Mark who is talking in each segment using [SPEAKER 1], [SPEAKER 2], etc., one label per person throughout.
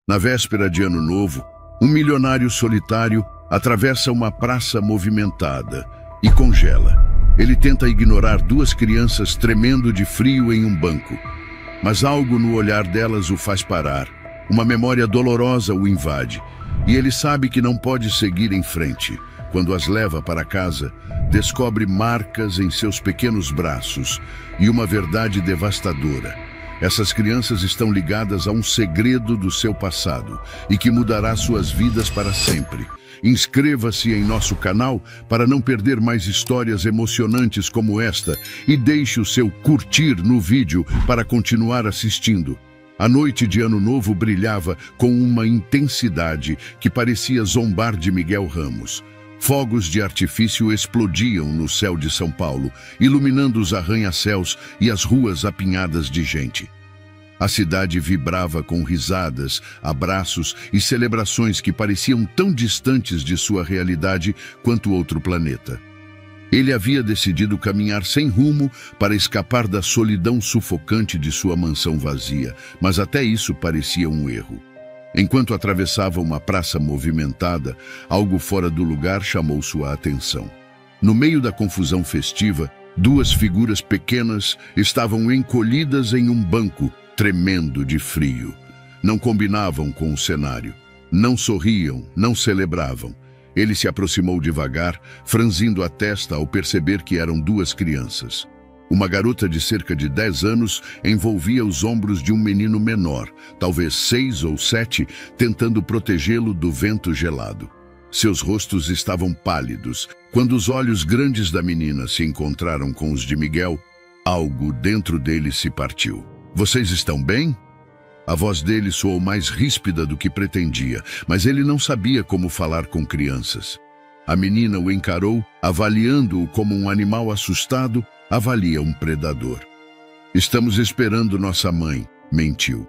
[SPEAKER 1] Na véspera de Ano Novo, um milionário solitário atravessa uma praça movimentada e congela. Ele tenta ignorar duas crianças tremendo de frio em um banco, mas algo no olhar delas o faz parar. Uma memória dolorosa o invade e ele sabe que não pode seguir em frente. Quando as leva para casa, descobre marcas em seus pequenos braços e uma verdade devastadora. Essas crianças estão ligadas a um segredo do seu passado e que mudará suas vidas para sempre. Inscreva-se em nosso canal para não perder mais histórias emocionantes como esta e deixe o seu curtir no vídeo para continuar assistindo. A noite de Ano Novo brilhava com uma intensidade que parecia zombar de Miguel Ramos. Fogos de artifício explodiam no céu de São Paulo, iluminando os arranha-céus e as ruas apinhadas de gente. A cidade vibrava com risadas, abraços e celebrações que pareciam tão distantes de sua realidade quanto outro planeta. Ele havia decidido caminhar sem rumo para escapar da solidão sufocante de sua mansão vazia, mas até isso parecia um erro. Enquanto atravessava uma praça movimentada, algo fora do lugar chamou sua atenção. No meio da confusão festiva, duas figuras pequenas estavam encolhidas em um banco, tremendo de frio. Não combinavam com o cenário. Não sorriam, não celebravam. Ele se aproximou devagar, franzindo a testa ao perceber que eram duas crianças. Uma garota de cerca de 10 anos envolvia os ombros de um menino menor, talvez 6 ou 7, tentando protegê-lo do vento gelado. Seus rostos estavam pálidos. Quando os olhos grandes da menina se encontraram com os de Miguel, algo dentro dele se partiu. "Vocês estão bem?" A voz dele soou mais ríspida do que pretendia, mas ele não sabia como falar com crianças. A menina o encarou, avaliando-o como um animal assustado avalia um predador. "Estamos esperando nossa mãe", mentiu.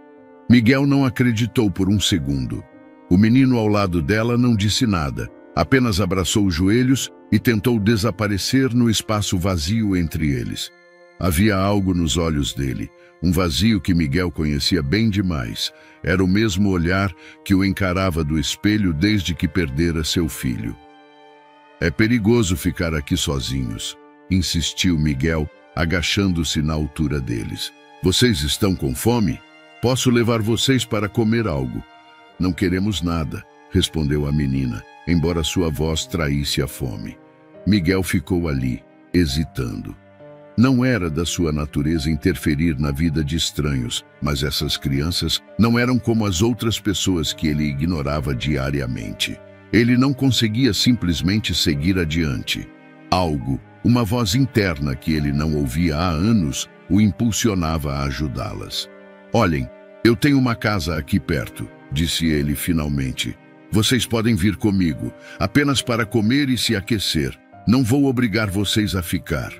[SPEAKER 1] Miguel não acreditou por um segundo. O menino ao lado dela não disse nada, apenas abraçou os joelhos e tentou desaparecer no espaço vazio entre eles. Havia algo nos olhos dele, um vazio que Miguel conhecia bem demais. Era o mesmo olhar que o encarava do espelho desde que perdera seu filho. "É perigoso ficar aqui sozinhos", insistiu Miguel, agachando-se na altura deles. "Vocês estão com fome? Posso levar vocês para comer algo." "Não queremos nada", respondeu a menina, embora sua voz traísse a fome. Miguel ficou ali, hesitando. Não era da sua natureza interferir na vida de estranhos, mas essas crianças não eram como as outras pessoas que ele ignorava diariamente. Ele não conseguia simplesmente seguir adiante. Algo, uma voz interna que ele não ouvia há anos, o impulsionava a ajudá-las. "Olhem, eu tenho uma casa aqui perto", disse ele finalmente. "Vocês podem vir comigo, apenas para comer e se aquecer. Não vou obrigar vocês a ficar."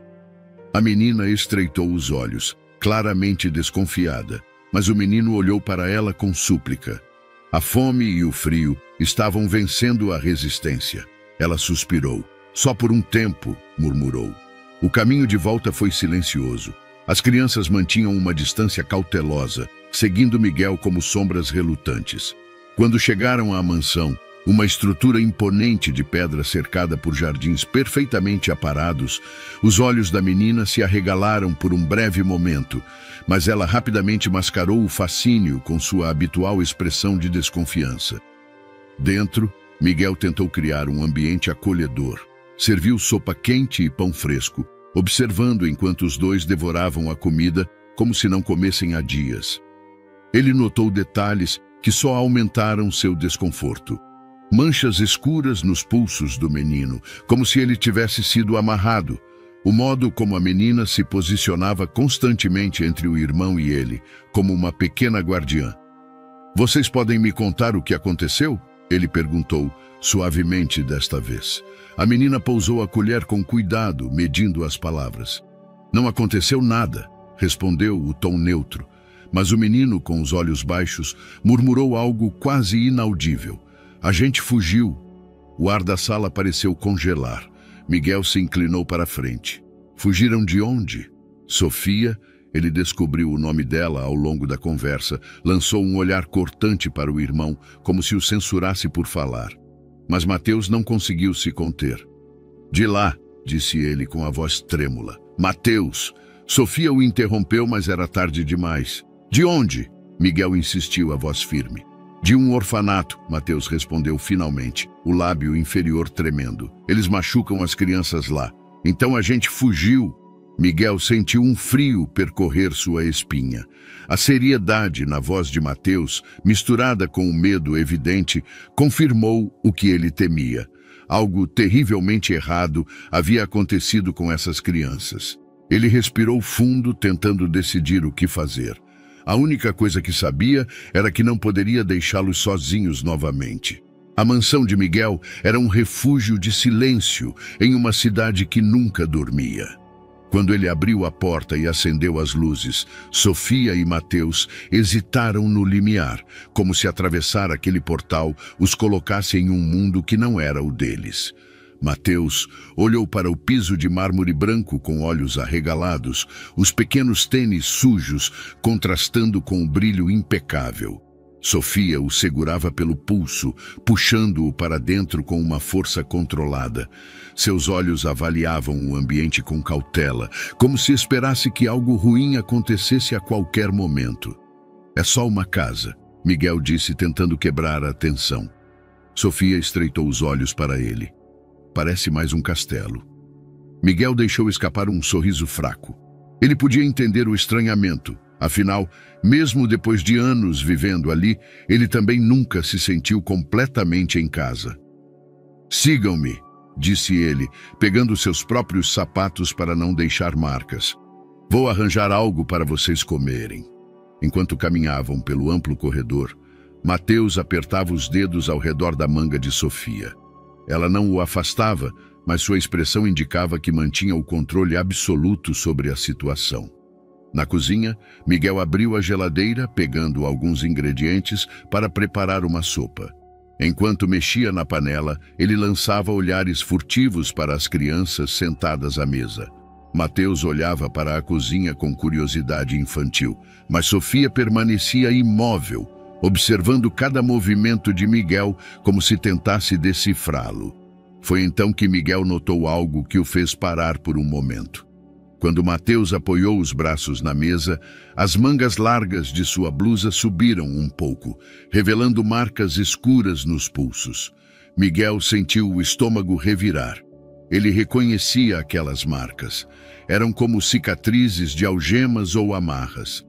[SPEAKER 1] A menina estreitou os olhos, claramente desconfiada, mas o menino olhou para ela com súplica. A fome e o frio estavam vencendo a resistência. Ela suspirou. "Só por um tempo", murmurou. O caminho de volta foi silencioso. As crianças mantinham uma distância cautelosa, seguindo Miguel como sombras relutantes. Quando chegaram à mansão, uma estrutura imponente de pedra cercada por jardins perfeitamente aparados, os olhos da menina se arregalaram por um breve momento, mas ela rapidamente mascarou o fascínio com sua habitual expressão de desconfiança. Dentro, Miguel tentou criar um ambiente acolhedor. Serviu sopa quente e pão fresco, observando enquanto os dois devoravam a comida como se não comessem há dias. Ele notou detalhes que só aumentaram seu desconforto. Manchas escuras nos pulsos do menino, como se ele tivesse sido amarrado. O modo como a menina se posicionava constantemente entre o irmão e ele, como uma pequena guardiã. "Vocês podem me contar o que aconteceu?" ele perguntou, suavemente desta vez. A menina pousou a colher com cuidado, medindo as palavras. "Não aconteceu nada", respondeu o tom neutro, mas o menino, com os olhos baixos, murmurou algo quase inaudível. "A gente fugiu." O ar da sala pareceu congelar. Miguel se inclinou para a frente. "Fugiram de onde?" Sofia, Ele descobriu o nome dela ao longo da conversa, lançou um olhar cortante para o irmão, como se o censurasse por falar. Mas Mateus não conseguiu se conter. De lá, disse ele com a voz trêmula. Mateus! Sofia o interrompeu, mas era tarde demais. De onde? Miguel insistiu, a voz firme. De um orfanato, Mateus respondeu finalmente, o lábio inferior tremendo. Eles machucam as crianças lá. Então a gente fugiu. Miguel sentiu um frio percorrer sua espinha. A seriedade na voz de Mateus, misturada com o medo evidente, confirmou o que ele temia. Algo terrivelmente errado havia acontecido com essas crianças. Ele respirou fundo, tentando decidir o que fazer. A única coisa que sabia era que não poderia deixá-los sozinhos novamente. A mansão de Miguel era um refúgio de silêncio em uma cidade que nunca dormia. Quando ele abriu a porta e acendeu as luzes, Sofia e Mateus hesitaram no limiar, como se atravessar aquele portal os colocasse em um mundo que não era o deles. Mateus olhou para o piso de mármore branco com olhos arregalados, os pequenos tênis sujos contrastando com o brilho impecável. Sofia o segurava pelo pulso, puxando-o para dentro com uma força controlada. Seus olhos avaliavam o ambiente com cautela, como se esperasse que algo ruim acontecesse a qualquer momento. É só uma casa, Miguel disse, tentando quebrar a tensão. Sofia estreitou os olhos para ele. Parece mais um castelo. Miguel deixou escapar um sorriso fraco. Ele podia entender o estranhamento. Afinal, mesmo depois de anos vivendo ali, ele também nunca se sentiu completamente em casa. Sigam-me, disse ele, pegando seus próprios sapatos para não deixar marcas. Vou arranjar algo para vocês comerem. Enquanto caminhavam pelo amplo corredor, Mateus apertava os dedos ao redor da manga de Sofia. Ela não o afastava, mas sua expressão indicava que mantinha o controle absoluto sobre a situação. Na cozinha, Miguel abriu a geladeira, pegando alguns ingredientes para preparar uma sopa. Enquanto mexia na panela, ele lançava olhares furtivos para as crianças sentadas à mesa. Mateus olhava para a cozinha com curiosidade infantil, mas Sofia permanecia imóvel, observando cada movimento de Miguel como se tentasse decifrá-lo. Foi então que Miguel notou algo que o fez parar por um momento. Quando Mateus apoiou os braços na mesa, as mangas largas de sua blusa subiram um pouco, revelando marcas escuras nos pulsos. Miguel sentiu o estômago revirar. Ele reconhecia aquelas marcas. Eram como cicatrizes de algemas ou amarras.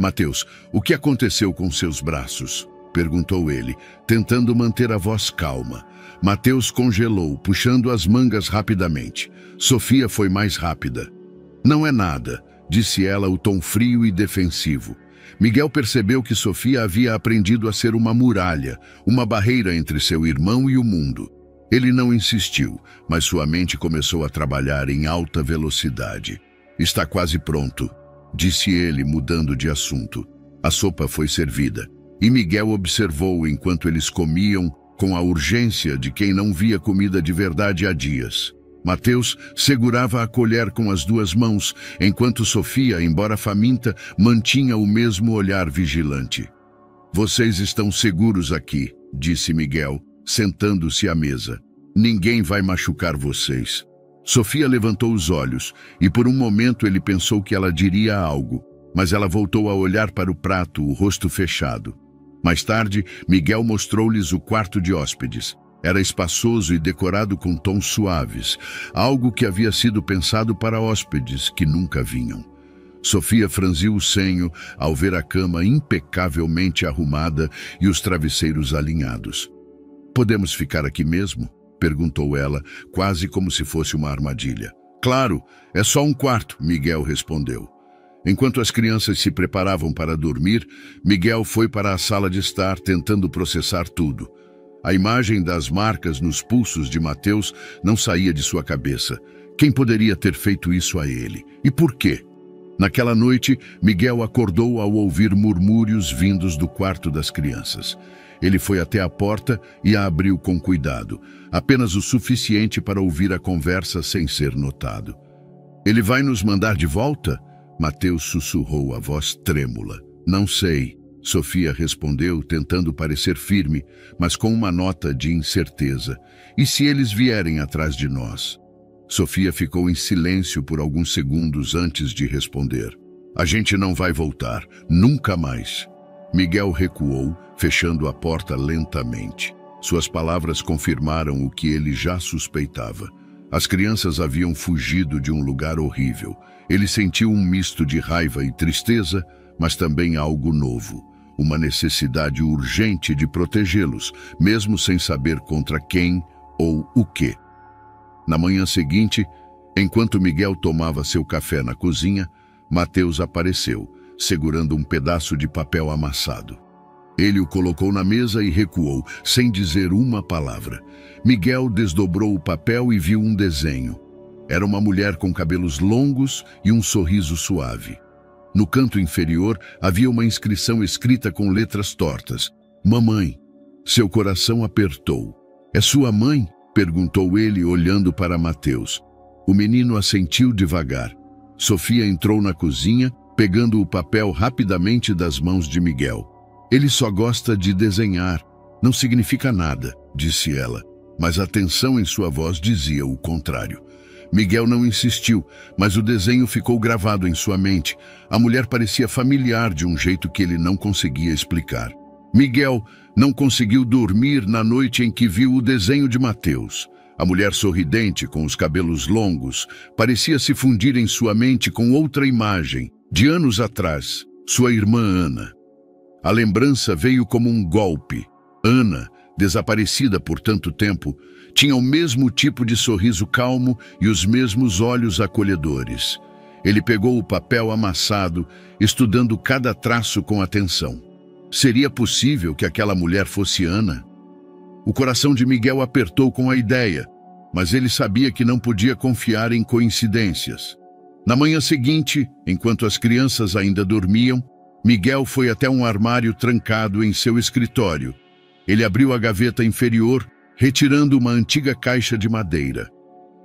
[SPEAKER 1] Mateus, o que aconteceu com seus braços? Perguntou ele, tentando manter a voz calma. Mateus congelou, puxando as mangas rapidamente. Sofia foi mais rápida. Não é nada, disse ela, o tom frio e defensivo. Miguel percebeu que Sofia havia aprendido a ser uma muralha, uma barreira entre seu irmão e o mundo. Ele não insistiu, mas sua mente começou a trabalhar em alta velocidade. Está quase pronto, disse ele, mudando de assunto. A sopa foi servida, e Miguel observou enquanto eles comiam, com a urgência de quem não via comida de verdade há dias. Mateus segurava a colher com as duas mãos, enquanto Sofia, embora faminta, mantinha o mesmo olhar vigilante. Vocês estão seguros aqui, disse Miguel, sentando-se à mesa. Ninguém vai machucar vocês. Sofia levantou os olhos, e por um momento ele pensou que ela diria algo, mas ela voltou a olhar para o prato, o rosto fechado. Mais tarde, Miguel mostrou-lhes o quarto de hóspedes. Era espaçoso e decorado com tons suaves, algo que havia sido pensado para hóspedes que nunca vinham. Sofia franziu o senho ao ver a cama impecavelmente arrumada e os travesseiros alinhados. "Podemos ficar aqui mesmo?" perguntou ela, quase como se fosse uma armadilha. "Claro, é só um quarto", Miguel respondeu. Enquanto as crianças se preparavam para dormir, Miguel foi para a sala de estar tentando processar tudo. A imagem das marcas nos pulsos de Mateus não saía de sua cabeça. Quem poderia ter feito isso a ele? E por quê? Naquela noite, Miguel acordou ao ouvir murmúrios vindos do quarto das crianças. Ele foi até a porta e a abriu com cuidado, apenas o suficiente para ouvir a conversa sem ser notado. "Ele vai nos mandar de volta?" Mateus sussurrou a voz trêmula. Não sei, Sofia respondeu, tentando parecer firme, mas com uma nota de incerteza. E se eles vierem atrás de nós? Sofia ficou em silêncio por alguns segundos antes de responder. A gente não vai voltar, nunca mais. Miguel recuou, fechando a porta lentamente. Suas palavras confirmaram o que ele já suspeitava. As crianças haviam fugido de um lugar horrível. Ele sentiu um misto de raiva e tristeza, mas também algo novo. Uma necessidade urgente de protegê-los, mesmo sem saber contra quem ou o quê. Na manhã seguinte, enquanto Miguel tomava seu café na cozinha, Mateus apareceu, segurando um pedaço de papel amassado. Ele o colocou na mesa e recuou, sem dizer uma palavra. Miguel desdobrou o papel e viu um desenho. Era uma mulher com cabelos longos e um sorriso suave. No canto inferior havia uma inscrição escrita com letras tortas. Mamãe. Seu coração apertou. É sua mãe? Perguntou ele, olhando para Mateus. O menino assentiu devagar. Sofia entrou na cozinha, pegando o papel rapidamente das mãos de Miguel. Ele só gosta de desenhar. Não significa nada, disse ela, mas a tensão em sua voz dizia o contrário. Miguel não insistiu, mas o desenho ficou gravado em sua mente. A mulher parecia familiar de um jeito que ele não conseguia explicar. Miguel não conseguiu dormir na noite em que viu o desenho de Mateus. A mulher sorridente, com os cabelos longos, parecia se fundir em sua mente com outra imagem, de anos atrás, sua irmã Ana. A lembrança veio como um golpe. Ana, desaparecida por tanto tempo, tinha o mesmo tipo de sorriso calmo e os mesmos olhos acolhedores. Ele pegou o papel amassado, estudando cada traço com atenção. Seria possível que aquela mulher fosse Ana? O coração de Miguel apertou com a ideia, mas ele sabia que não podia confiar em coincidências. Na manhã seguinte, enquanto as crianças ainda dormiam, Miguel foi até um armário trancado em seu escritório. Ele abriu a gaveta inferior, retirando uma antiga caixa de madeira.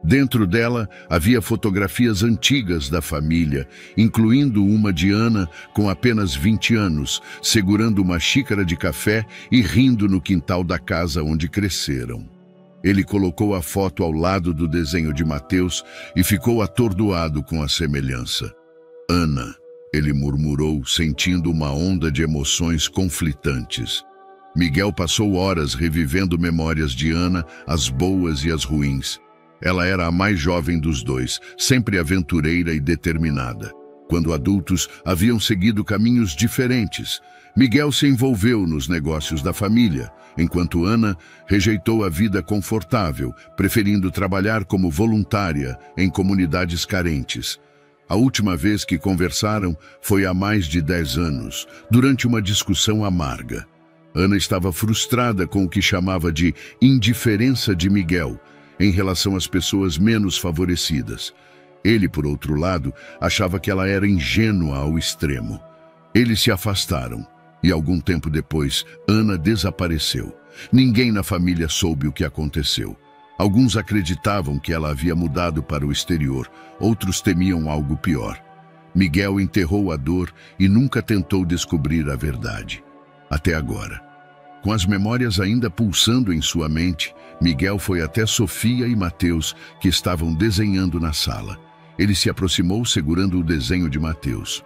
[SPEAKER 1] Dentro dela havia fotografias antigas da família, incluindo uma de Ana com apenas 20 anos, segurando uma xícara de café e rindo no quintal da casa onde cresceram. Ele colocou a foto ao lado do desenho de Mateus e ficou atordoado com a semelhança. Ana, ele murmurou, sentindo uma onda de emoções conflitantes. Miguel passou horas revivendo memórias de Ana, as boas e as ruins. Ela era a mais jovem dos dois, sempre aventureira e determinada. Quando adultos, haviam seguido caminhos diferentes. Miguel se envolveu nos negócios da família, enquanto Ana rejeitou a vida confortável, preferindo trabalhar como voluntária em comunidades carentes. A última vez que conversaram foi há mais de 10 anos, durante uma discussão amarga. Ana estava frustrada com o que chamava de indiferença de Miguel em relação às pessoas menos favorecidas. Ele, por outro lado, achava que ela era ingênua ao extremo. Eles se afastaram e, algum tempo depois, Ana desapareceu. Ninguém na família soube o que aconteceu. Alguns acreditavam que ela havia mudado para o exterior, outros temiam algo pior. Miguel enterrou a dor e nunca tentou descobrir a verdade. Até agora. Com as memórias ainda pulsando em sua mente, Miguel foi até Sofia e Mateus, que estavam desenhando na sala. Ele se aproximou segurando o desenho de Mateus.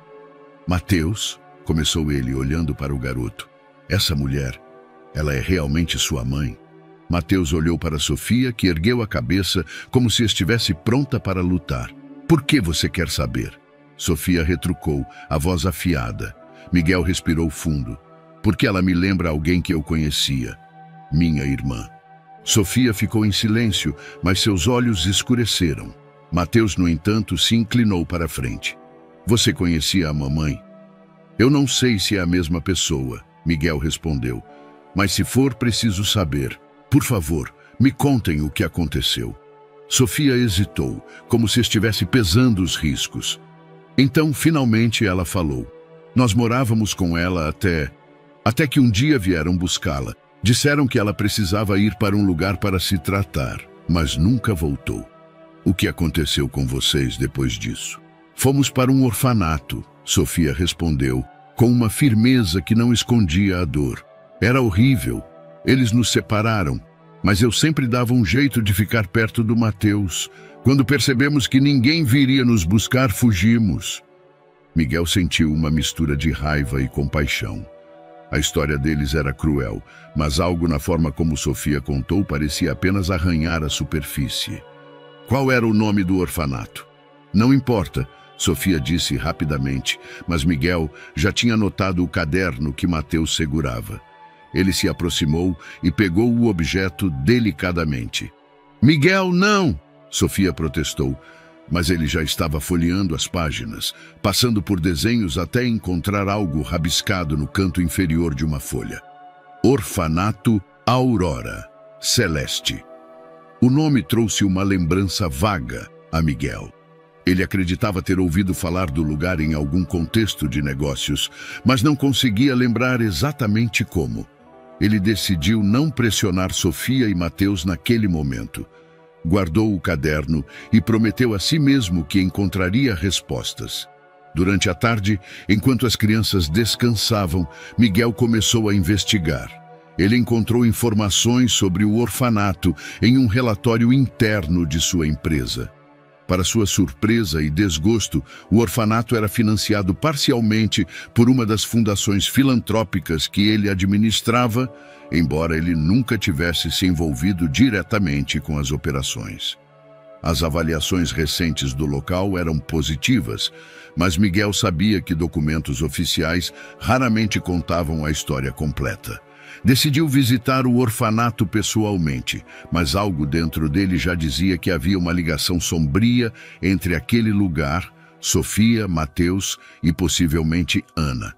[SPEAKER 1] Mateus, começou ele, olhando para o garoto. Essa mulher, ela é realmente sua mãe? Mateus olhou para Sofia, que ergueu a cabeça como se estivesse pronta para lutar. Por que você quer saber? Sofia retrucou, a voz afiada. Miguel respirou fundo. Porque ela me lembra alguém que eu conhecia. Minha irmã. Sofia ficou em silêncio, mas seus olhos escureceram. Mateus, no entanto, se inclinou para a frente. Você conhecia a mamãe? Eu não sei se é a mesma pessoa, Miguel respondeu. Mas se for, preciso saber. Por favor, me contem o que aconteceu. Sofia hesitou, como se estivesse pesando os riscos. Então, finalmente, ela falou. Nós morávamos com ela até que um dia vieram buscá-la. Disseram que ela precisava ir para um lugar para se tratar, mas nunca voltou. O que aconteceu com vocês depois disso? Fomos para um orfanato, Sofia respondeu, com uma firmeza que não escondia a dor. Era horrível. Eles nos separaram, mas eu sempre dava um jeito de ficar perto do Mateus. Quando percebemos que ninguém viria nos buscar, fugimos. Miguel sentiu uma mistura de raiva e compaixão. A história deles era cruel, mas algo na forma como Sofia contou parecia apenas arranhar a superfície. Qual era o nome do orfanato? Não importa, Sofia disse rapidamente, mas Miguel já tinha notado o caderno que Mateus segurava. Ele se aproximou e pegou o objeto delicadamente. Miguel, não! Sofia protestou, mas ele já estava folheando as páginas, passando por desenhos até encontrar algo rabiscado no canto inferior de uma folha. Orfanato Aurora Celeste. O nome trouxe uma lembrança vaga a Miguel. Ele acreditava ter ouvido falar do lugar em algum contexto de negócios, mas não conseguia lembrar exatamente como. Ele decidiu não pressionar Sofia e Mateus naquele momento. Guardou o caderno e prometeu a si mesmo que encontraria respostas. Durante a tarde, enquanto as crianças descansavam, Miguel começou a investigar. Ele encontrou informações sobre o orfanato em um relatório interno de sua empresa. Para sua surpresa e desgosto, o orfanato era financiado parcialmente por uma das fundações filantrópicas que ele administrava, embora ele nunca tivesse se envolvido diretamente com as operações. As avaliações recentes do local eram positivas, mas Miguel sabia que documentos oficiais raramente contavam a história completa. Decidiu visitar o orfanato pessoalmente, mas algo dentro dele já dizia que havia uma ligação sombria entre aquele lugar, Sofia, Mateus e possivelmente Ana.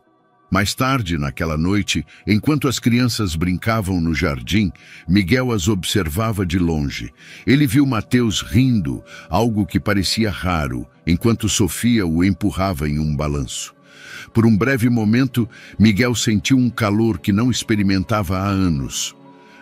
[SPEAKER 1] Mais tarde, naquela noite, enquanto as crianças brincavam no jardim, Miguel as observava de longe. Ele viu Mateus rindo, algo que parecia raro, enquanto Sofia o empurrava em um balanço. Por um breve momento, Miguel sentiu um calor que não experimentava há anos.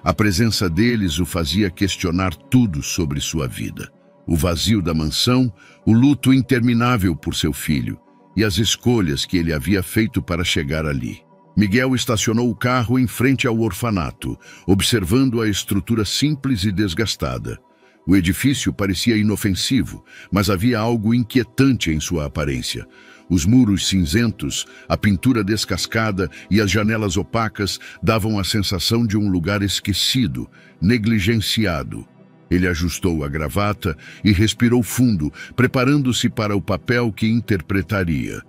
[SPEAKER 1] A presença deles o fazia questionar tudo sobre sua vida. O vazio da mansão, o luto interminável por seu filho e as escolhas que ele havia feito para chegar ali. Miguel estacionou o carro em frente ao orfanato, observando a estrutura simples e desgastada. O edifício parecia inofensivo, mas havia algo inquietante em sua aparência. Os muros cinzentos, a pintura descascada e as janelas opacas davam a sensação de um lugar esquecido, negligenciado. Ele ajustou a gravata e respirou fundo, preparando-se para o papel que interpretaria.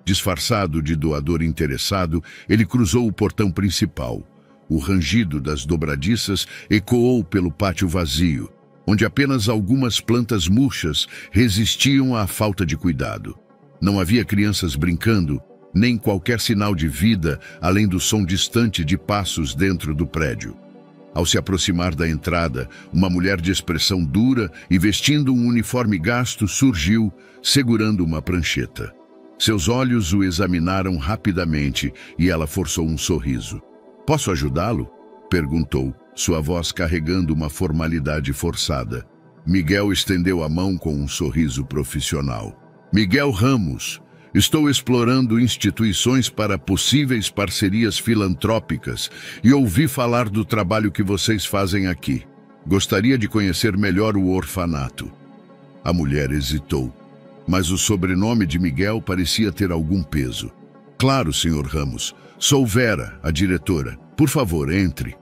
[SPEAKER 1] Disfarçado de doador interessado, ele cruzou o portão principal. O rangido das dobradiças ecoou pelo pátio vazio, onde apenas algumas plantas murchas resistiam à falta de cuidado. Não havia crianças brincando, nem qualquer sinal de vida, além do som distante de passos dentro do prédio. Ao se aproximar da entrada, uma mulher de expressão dura e vestindo um uniforme gasto surgiu, segurando uma prancheta. Seus olhos o examinaram rapidamente e ela forçou um sorriso. "Posso ajudá-lo?" perguntou, sua voz carregando uma formalidade forçada. Miguel estendeu a mão com um sorriso profissional. "Miguel Ramos, estou explorando instituições para possíveis parcerias filantrópicas e ouvi falar do trabalho que vocês fazem aqui. Gostaria de conhecer melhor o orfanato." A mulher hesitou, mas o sobrenome de Miguel parecia ter algum peso. "Claro, Sr. Ramos. Sou Vera, a diretora. Por favor, entre."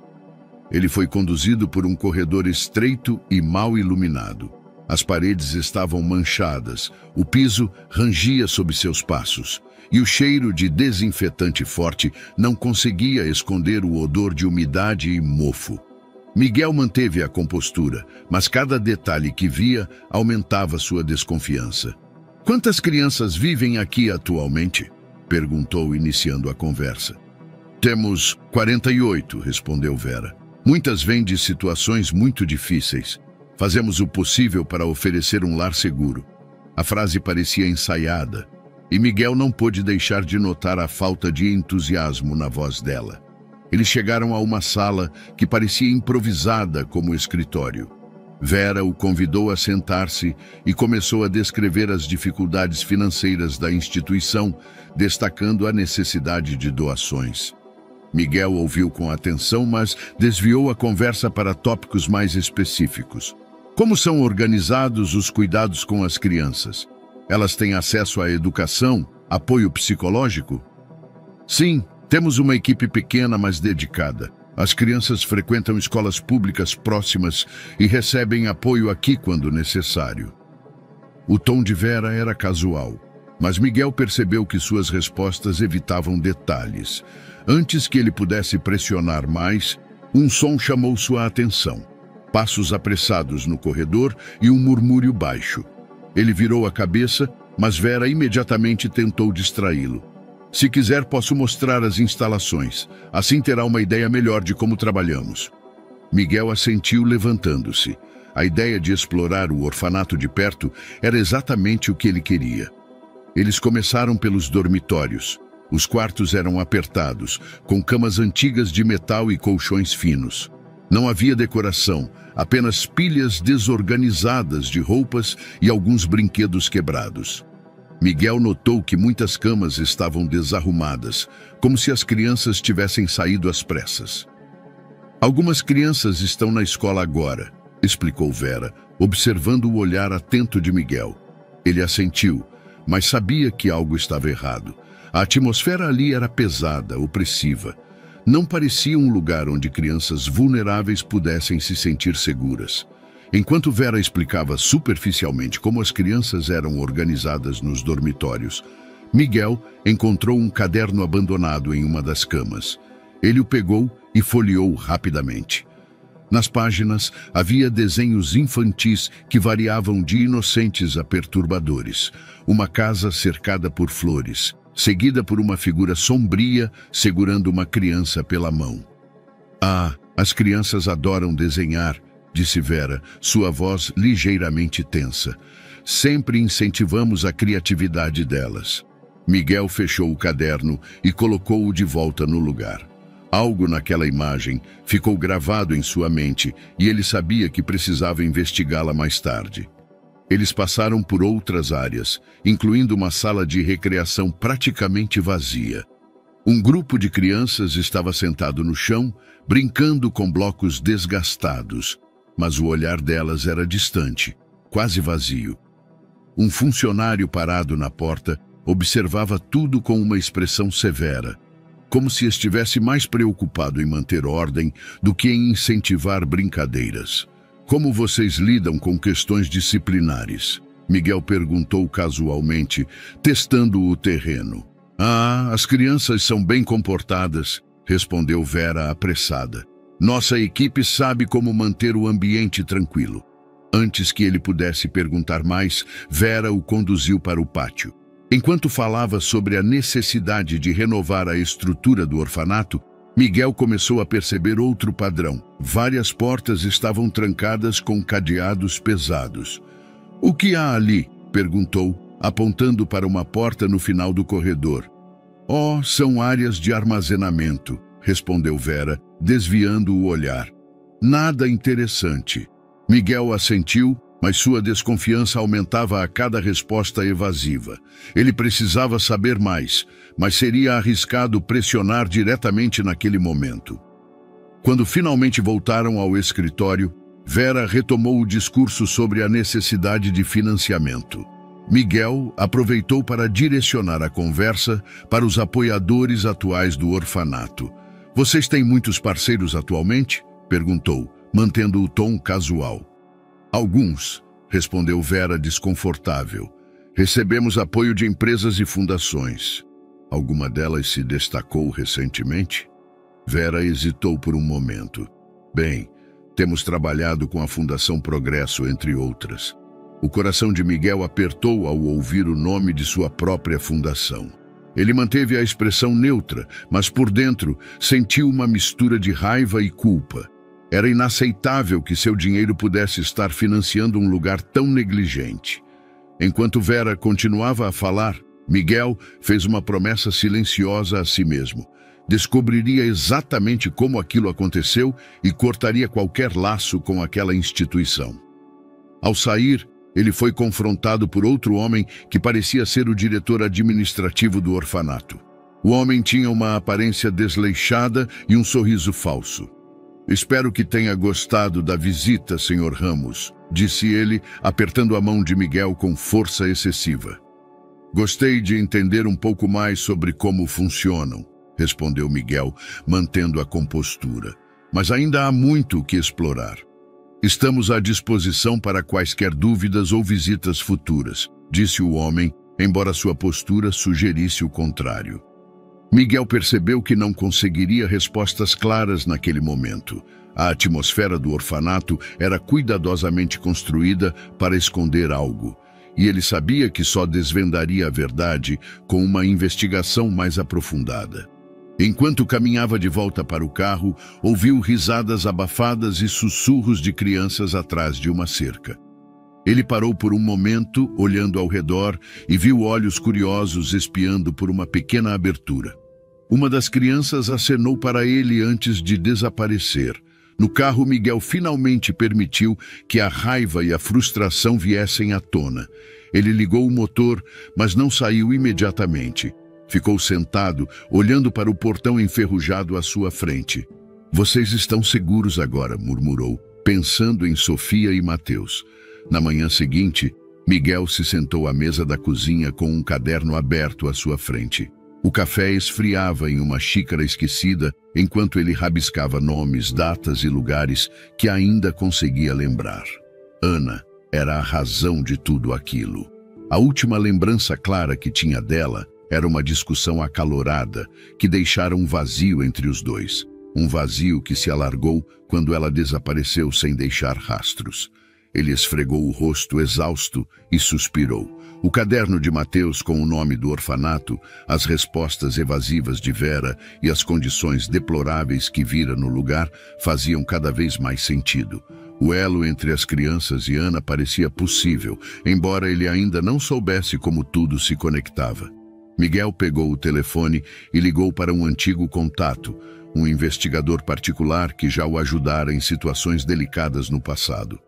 [SPEAKER 1] Ele foi conduzido por um corredor estreito e mal iluminado. As paredes estavam manchadas, o piso rangia sob seus passos, e o cheiro de desinfetante forte não conseguia esconder o odor de umidade e mofo. Miguel manteve a compostura, mas cada detalhe que via aumentava sua desconfiança. "Quantas crianças vivem aqui atualmente?" perguntou, iniciando a conversa. "Temos 48, respondeu Vera. "Muitas vêm de situações muito difíceis. Fazemos o possível para oferecer um lar seguro." A frase parecia ensaiada, e Miguel não pôde deixar de notar a falta de entusiasmo na voz dela. Eles chegaram a uma sala que parecia improvisada como escritório. Vera o convidou a sentar-se e começou a descrever as dificuldades financeiras da instituição, destacando a necessidade de doações. Miguel ouviu com atenção, mas desviou a conversa para tópicos mais específicos. Como são organizados os cuidados com as crianças? Elas têm acesso à educação, apoio psicológico? Sim, temos uma equipe pequena, mas dedicada. As crianças frequentam escolas públicas próximas e recebem apoio aqui quando necessário. O tom de Vera era casual, mas Miguel percebeu que suas respostas evitavam detalhes. Antes que ele pudesse pressionar mais, um som chamou sua atenção. Passos apressados no corredor e um murmúrio baixo. Ele virou a cabeça, mas Vera imediatamente tentou distraí-lo. Se quiser, posso mostrar as instalações. Assim terá uma ideia melhor de como trabalhamos. Miguel assentiu, levantando-se. A ideia de explorar o orfanato de perto era exatamente o que ele queria. Eles começaram pelos dormitórios. Os quartos eram apertados, com camas antigas de metal e colchões finos. Não havia decoração, apenas pilhas desorganizadas de roupas e alguns brinquedos quebrados. Miguel notou que muitas camas estavam desarrumadas, como se as crianças tivessem saído às pressas. Algumas crianças estão na escola agora, explicou Vera, observando o olhar atento de Miguel. Ele assentiu, mas sabia que algo estava errado. A atmosfera ali era pesada, opressiva. Não parecia um lugar onde crianças vulneráveis pudessem se sentir seguras. Enquanto Vera explicava superficialmente como as crianças eram organizadas nos dormitórios, Miguel encontrou um caderno abandonado em uma das camas. Ele o pegou e folheou rapidamente. Nas páginas havia desenhos infantis que variavam de inocentes a perturbadores. Uma casa cercada por flores, seguida por uma figura sombria segurando uma criança pela mão. Ah, as crianças adoram desenhar, disse Vera, sua voz ligeiramente tensa. Sempre incentivamos a criatividade delas. Miguel fechou o caderno e colocou-o de volta no lugar. Algo naquela imagem ficou gravado em sua mente e ele sabia que precisava investigá-la mais tarde. Eles passaram por outras áreas, incluindo uma sala de recreação praticamente vazia. Um grupo de crianças estava sentado no chão, brincando com blocos desgastados, mas o olhar delas era distante, quase vazio. Um funcionário parado na porta observava tudo com uma expressão severa, como se estivesse mais preocupado em manter ordem do que em incentivar brincadeiras. Como vocês lidam com questões disciplinares? Miguel perguntou casualmente, testando o terreno. Ah, as crianças são bem comportadas, respondeu Vera apressada. Nossa equipe sabe como manter o ambiente tranquilo. Antes que ele pudesse perguntar mais, Vera o conduziu para o pátio. Enquanto falava sobre a necessidade de renovar a estrutura do orfanato, Miguel começou a perceber outro padrão. Várias portas estavam trancadas com cadeados pesados. O que há ali? Perguntou, apontando para uma porta no final do corredor. Oh, são áreas de armazenamento, respondeu Vera, desviando o olhar. Nada interessante. Miguel assentiu, mas sua desconfiança aumentava a cada resposta evasiva. Ele precisava saber mais, mas seria arriscado pressionar diretamente naquele momento. Quando finalmente voltaram ao escritório, Vera retomou o discurso sobre a necessidade de financiamento. Miguel aproveitou para direcionar a conversa para os apoiadores atuais do orfanato. Vocês têm muitos parceiros atualmente? Perguntou, mantendo o tom casual. Alguns, respondeu Vera desconfortável. Recebemos apoio de empresas e fundações. Alguma delas se destacou recentemente? Vera hesitou por um momento. Bem, temos trabalhado com a Fundação Progresso, entre outras. O coração de Miguel apertou ao ouvir o nome de sua própria fundação. Ele manteve a expressão neutra, mas por dentro sentiu uma mistura de raiva e culpa. Era inaceitável que seu dinheiro pudesse estar financiando um lugar tão negligente. Enquanto Vera continuava a falar, Miguel fez uma promessa silenciosa a si mesmo. Descobriria exatamente como aquilo aconteceu e cortaria qualquer laço com aquela instituição. Ao sair, ele foi confrontado por outro homem que parecia ser o diretor administrativo do orfanato. O homem tinha uma aparência desleixada e um sorriso falso. "Espero que tenha gostado da visita, Sr. Ramos", disse ele, apertando a mão de Miguel com força excessiva. "Gostei de entender um pouco mais sobre como funcionam", respondeu Miguel, mantendo a compostura. "Mas ainda há muito o que explorar. Estamos à disposição para quaisquer dúvidas ou visitas futuras", disse o homem, embora sua postura sugerisse o contrário. Miguel percebeu que não conseguiria respostas claras naquele momento. A atmosfera do orfanato era cuidadosamente construída para esconder algo, e ele sabia que só desvendaria a verdade com uma investigação mais aprofundada. Enquanto caminhava de volta para o carro, ouviu risadas abafadas e sussurros de crianças atrás de uma cerca. Ele parou por um momento, olhando ao redor, e viu olhos curiosos espiando por uma pequena abertura. Uma das crianças acenou para ele antes de desaparecer. No carro, Miguel finalmente permitiu que a raiva e a frustração viessem à tona. Ele ligou o motor, mas não saiu imediatamente. Ficou sentado, olhando para o portão enferrujado à sua frente. "Vocês estão seguros agora", murmurou, pensando em Sofia e Mateus. Na manhã seguinte, Miguel se sentou à mesa da cozinha com um caderno aberto à sua frente. O café esfriava em uma xícara esquecida, enquanto ele rabiscava nomes, datas e lugares que ainda conseguia lembrar. Ana era a razão de tudo aquilo. A última lembrança clara que tinha dela era uma discussão acalorada que deixara um vazio entre os dois. Um vazio que se alargou quando ela desapareceu sem deixar rastros. Ele esfregou o rosto exausto e suspirou. O caderno de Mateus com o nome do orfanato, as respostas evasivas de Vera e as condições deploráveis que vira no lugar faziam cada vez mais sentido. O elo entre as crianças e Ana parecia possível, embora ele ainda não soubesse como tudo se conectava. Miguel pegou o telefone e ligou para um antigo contato, um investigador particular que já o ajudara em situações delicadas no passado.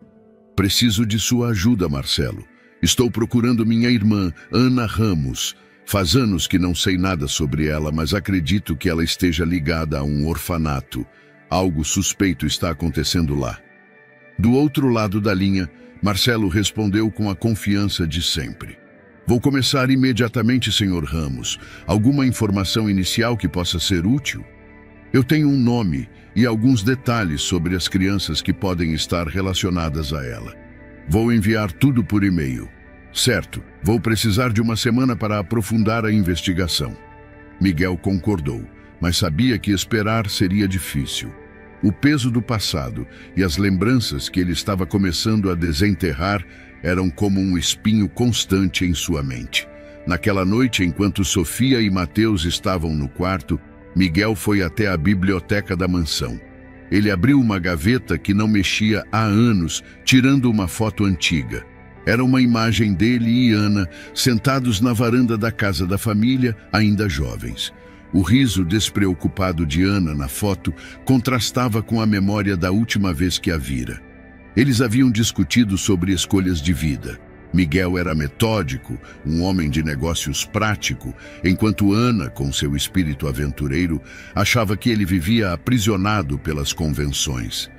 [SPEAKER 1] "Preciso de sua ajuda, Marcelo. Estou procurando minha irmã, Ana Ramos. Faz anos que não sei nada sobre ela, mas acredito que ela esteja ligada a um orfanato. Algo suspeito está acontecendo lá." Do outro lado da linha, Marcelo respondeu com a confiança de sempre. "Vou começar imediatamente, Sr. Ramos. Alguma informação inicial que possa ser útil? Eu tenho um nome e alguns detalhes sobre as crianças que podem estar relacionadas a ela. Vou enviar tudo por e-mail." "Certo, vou precisar de uma semana para aprofundar a investigação." Miguel concordou, mas sabia que esperar seria difícil. O peso do passado e as lembranças que ele estava começando a desenterrar eram como um espinho constante em sua mente. Naquela noite, enquanto Sofia e Mateus estavam no quarto, Miguel foi até a biblioteca da mansão. Ele abriu uma gaveta que não mexia há anos, tirando uma foto antiga. Era uma imagem dele e Ana, sentados na varanda da casa da família, ainda jovens. O riso despreocupado de Ana na foto contrastava com a memória da última vez que a vira. Eles haviam discutido sobre escolhas de vida. Miguel era metódico, um homem de negócios prático, enquanto Ana, com seu espírito aventureiro, achava que ele vivia aprisionado pelas convenções.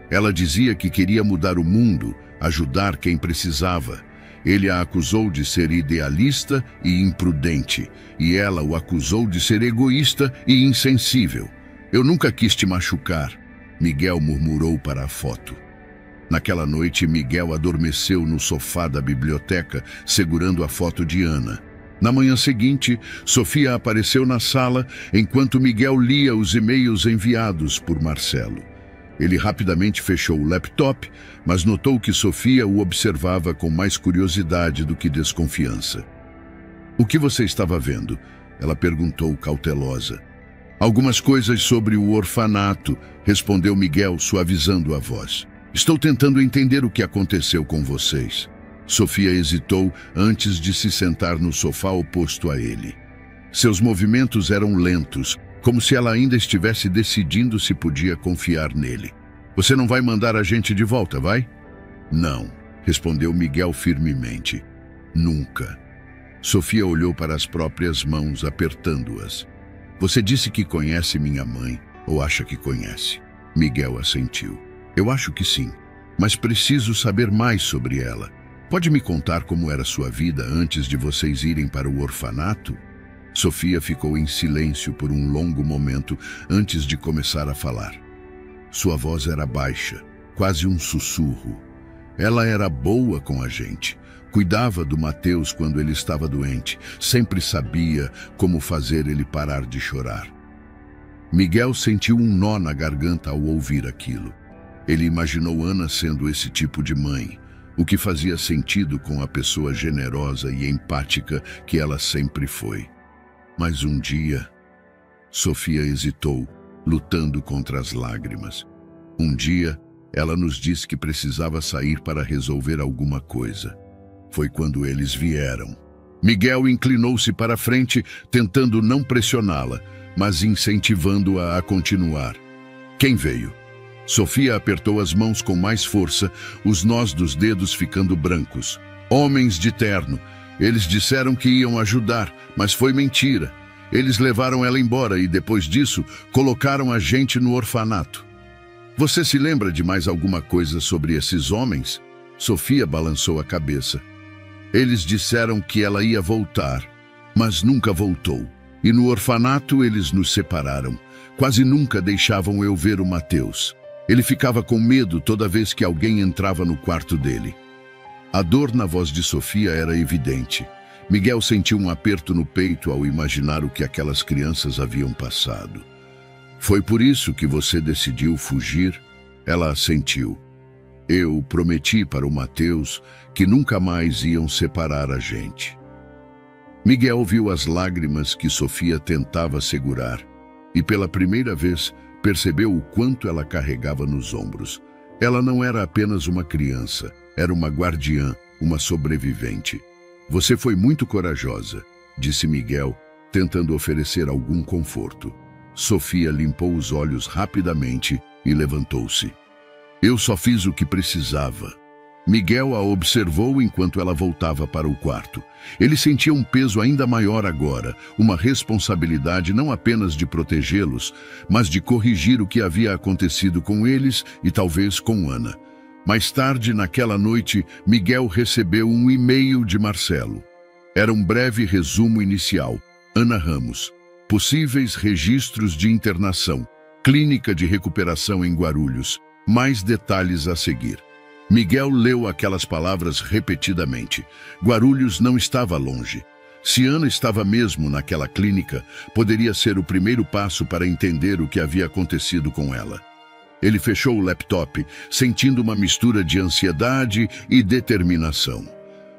[SPEAKER 1] Ela dizia que queria mudar o mundo, ajudar quem precisava. Ele a acusou de ser idealista e imprudente, e ela o acusou de ser egoísta e insensível. "Eu nunca quis te machucar", Miguel murmurou para a foto. Naquela noite, Miguel adormeceu no sofá da biblioteca, segurando a foto de Ana. Na manhã seguinte, Sofia apareceu na sala enquanto Miguel lia os e-mails enviados por Marcelo. Ele rapidamente fechou o laptop, mas notou que Sofia o observava com mais curiosidade do que desconfiança. "O que você estava vendo?" ela perguntou cautelosa. "Algumas coisas sobre o orfanato", respondeu Miguel, suavizando a voz. "Estou tentando entender o que aconteceu com vocês." Sofia hesitou antes de se sentar no sofá oposto a ele. Seus movimentos eram lentos, como se ela ainda estivesse decidindo se podia confiar nele. "Você não vai mandar a gente de volta, vai?" "Não." respondeu Miguel firmemente. Nunca. Sofia olhou para as próprias mãos, apertando-as. Você disse que conhece minha mãe, ou acha que conhece? Miguel assentiu. Eu acho que sim, mas preciso saber mais sobre ela. Pode me contar como era sua vida antes de vocês irem para o orfanato? Sofia ficou em silêncio por um longo momento antes de começar a falar. Sua voz era baixa, quase um sussurro. Ela era boa com a gente. Cuidava do Mateus quando ele estava doente. Sempre sabia como fazer ele parar de chorar. Miguel sentiu um nó na garganta ao ouvir aquilo. Ele imaginou Ana sendo esse tipo de mãe, o que fazia sentido com a pessoa generosa e empática que ela sempre foi. Mas um dia, Sofia hesitou, lutando contra as lágrimas. Um dia, ela nos disse que precisava sair para resolver alguma coisa. Foi quando eles vieram. Miguel inclinou-se para a frente, tentando não pressioná-la, mas incentivando-a a continuar. Quem veio? Sofia apertou as mãos com mais força, os nós dos dedos ficando brancos. Homens de terno. Eles disseram que iam ajudar, mas foi mentira. Eles levaram ela embora e, depois disso, colocaram a gente no orfanato. Você se lembra de mais alguma coisa sobre esses homens? Sofia balançou a cabeça. Eles disseram que ela ia voltar, mas nunca voltou. E no orfanato eles nos separaram. Quase nunca deixavam eu ver o Mateus. Ele ficava com medo toda vez que alguém entrava no quarto dele. A dor na voz de Sofia era evidente. Miguel sentiu um aperto no peito ao imaginar o que aquelas crianças haviam passado. Foi por isso que você decidiu fugir? Ela assentiu. Eu prometi para o Mateus que nunca mais iam separar a gente. Miguel viu as lágrimas que Sofia tentava segurar e pela primeira vez percebeu o quanto ela carregava nos ombros. Ela não era apenas uma criança, era uma guardiã, uma sobrevivente. Você foi muito corajosa, disse Miguel, tentando oferecer algum conforto. Sofia limpou os olhos rapidamente e levantou-se. Eu só fiz o que precisava. Miguel a observou enquanto ela voltava para o quarto. Ele sentia um peso ainda maior agora, uma responsabilidade não apenas de protegê-los, mas de corrigir o que havia acontecido com eles e talvez com Ana. Mais tarde, naquela noite, Miguel recebeu um e-mail de Marcelo. Era um breve resumo inicial. Ana Ramos. Possíveis registros de internação. Clínica de recuperação em Guarulhos. Mais detalhes a seguir. Miguel leu aquelas palavras repetidamente. Guarulhos não estava longe. Se Ana estava mesmo naquela clínica, poderia ser o primeiro passo para entender o que havia acontecido com ela. Ele fechou o laptop, sentindo uma mistura de ansiedade e determinação.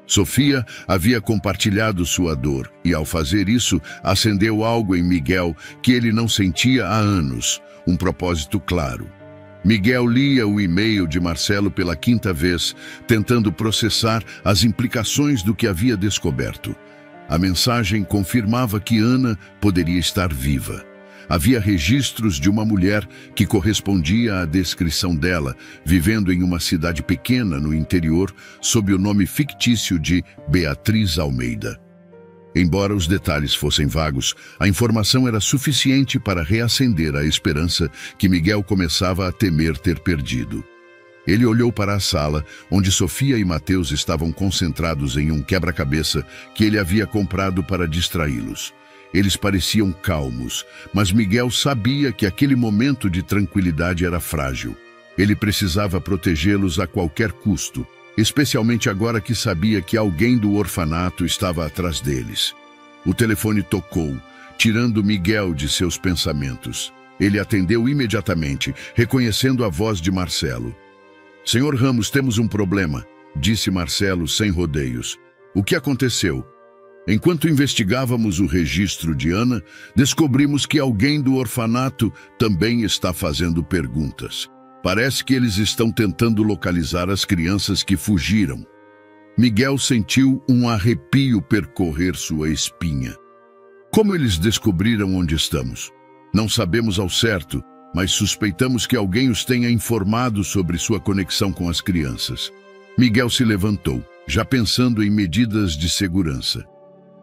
[SPEAKER 1] Sofia havia compartilhado sua dor e, ao fazer isso, acendeu algo em Miguel que ele não sentia há anos, um propósito claro. Miguel lia o e-mail de Marcelo pela quinta vez, tentando processar as implicações do que havia descoberto. A mensagem confirmava que Ana poderia estar viva. Havia registros de uma mulher que correspondia à descrição dela, vivendo em uma cidade pequena no interior, sob o nome fictício de Beatriz Almeida. Embora os detalhes fossem vagos, a informação era suficiente para reacender a esperança que Miguel começava a temer ter perdido. Ele olhou para a sala, onde Sofia e Mateus estavam concentrados em um quebra-cabeça que ele havia comprado para distraí-los. Eles pareciam calmos, mas Miguel sabia que aquele momento de tranquilidade era frágil. Ele precisava protegê-los a qualquer custo, especialmente agora que sabia que alguém do orfanato estava atrás deles. O telefone tocou, tirando Miguel de seus pensamentos. Ele atendeu imediatamente, reconhecendo a voz de Marcelo. Senhor Ramos, temos um problema, disse Marcelo sem rodeios. O que aconteceu? Enquanto investigávamos o registro de Ana, descobrimos que alguém do orfanato também está fazendo perguntas. Parece que eles estão tentando localizar as crianças que fugiram. Miguel sentiu um arrepio percorrer sua espinha. Como eles descobriram onde estamos? Não sabemos ao certo, mas suspeitamos que alguém os tenha informado sobre sua conexão com as crianças. Miguel se levantou, já pensando em medidas de segurança.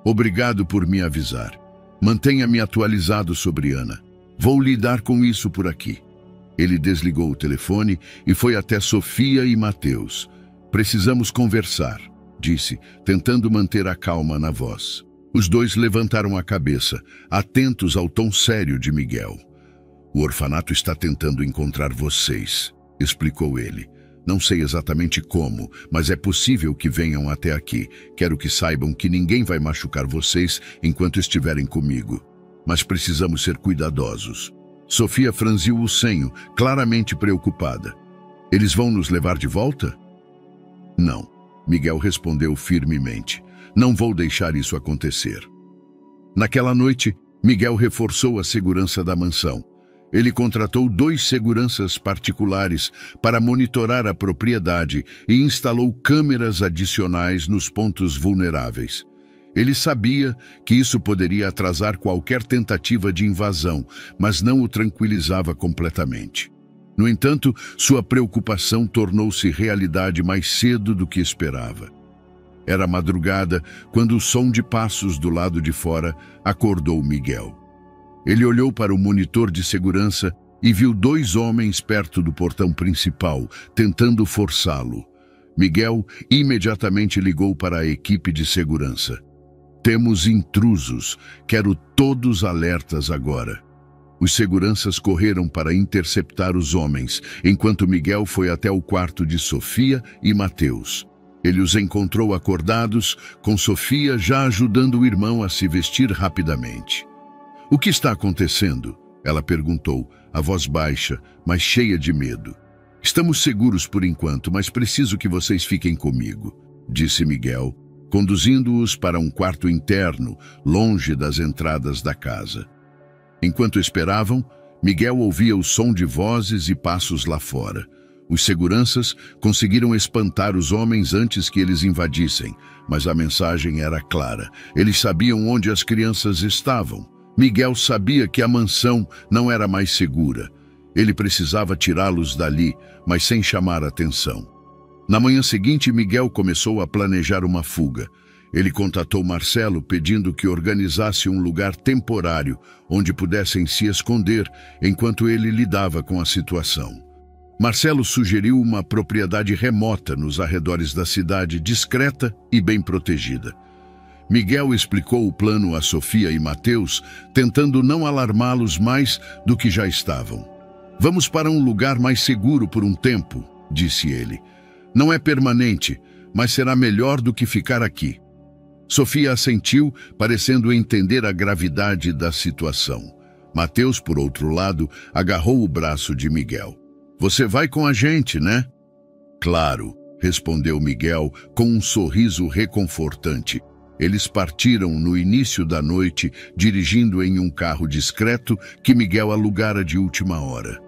[SPEAKER 1] Obrigado por me avisar. Mantenha-me atualizado sobre Ana. Vou lidar com isso por aqui. Ele desligou o telefone e foi até Sofia e Mateus. Precisamos conversar, disse, tentando manter a calma na voz. Os dois levantaram a cabeça, atentos ao tom sério de Miguel. O orfanato está tentando encontrar vocês, explicou ele. Não sei exatamente como, mas é possível que venham até aqui. Quero que saibam que ninguém vai machucar vocês enquanto estiverem comigo. Mas precisamos ser cuidadosos. Sofia franziu o senho, claramente preocupada. Eles vão nos levar de volta? Não, Miguel respondeu firmemente. Não vou deixar isso acontecer. Naquela noite, Miguel reforçou a segurança da mansão. Ele contratou 2 seguranças particulares para monitorar a propriedade e instalou câmeras adicionais nos pontos vulneráveis. Ele sabia que isso poderia atrasar qualquer tentativa de invasão, mas não o tranquilizava completamente. No entanto, sua preocupação tornou-se realidade mais cedo do que esperava. Era madrugada quando o som de passos do lado de fora acordou Miguel. Ele olhou para o monitor de segurança e viu 2 homens perto do portão principal, tentando forçá-lo. Miguel imediatamente ligou para a equipe de segurança. Temos intrusos, quero todos alertas agora. Os seguranças correram para interceptar os homens, enquanto Miguel foi até o quarto de Sofia e Mateus. Ele os encontrou acordados, com Sofia já ajudando o irmão a se vestir rapidamente. O que está acontecendo? Ela perguntou, a voz baixa, mas cheia de medo. Estamos seguros por enquanto, mas preciso que vocês fiquem comigo, disse Miguel, conduzindo-os para um quarto interno, longe das entradas da casa. Enquanto esperavam, Miguel ouvia o som de vozes e passos lá fora. Os seguranças conseguiram espantar os homens antes que eles invadissem, mas a mensagem era clara. Eles sabiam onde as crianças estavam. Miguel sabia que a mansão não era mais segura. Ele precisava tirá-los dali, mas sem chamar atenção. Na manhã seguinte, Miguel começou a planejar uma fuga. Ele contatou Marcelo pedindo que organizasse um lugar temporário onde pudessem se esconder enquanto ele lidava com a situação. Marcelo sugeriu uma propriedade remota nos arredores da cidade, discreta e bem protegida. Miguel explicou o plano a Sofia e Mateus, tentando não alarmá-los mais do que já estavam. Vamos para um lugar mais seguro por um tempo, disse ele. Não é permanente, mas será melhor do que ficar aqui. Sofia assentiu, parecendo entender a gravidade da situação. Mateus, por outro lado, agarrou o braço de Miguel. Você vai com a gente, né? Claro, respondeu Miguel com um sorriso reconfortante. Eles partiram no início da noite, dirigindo em um carro discreto que Miguel alugara de última hora.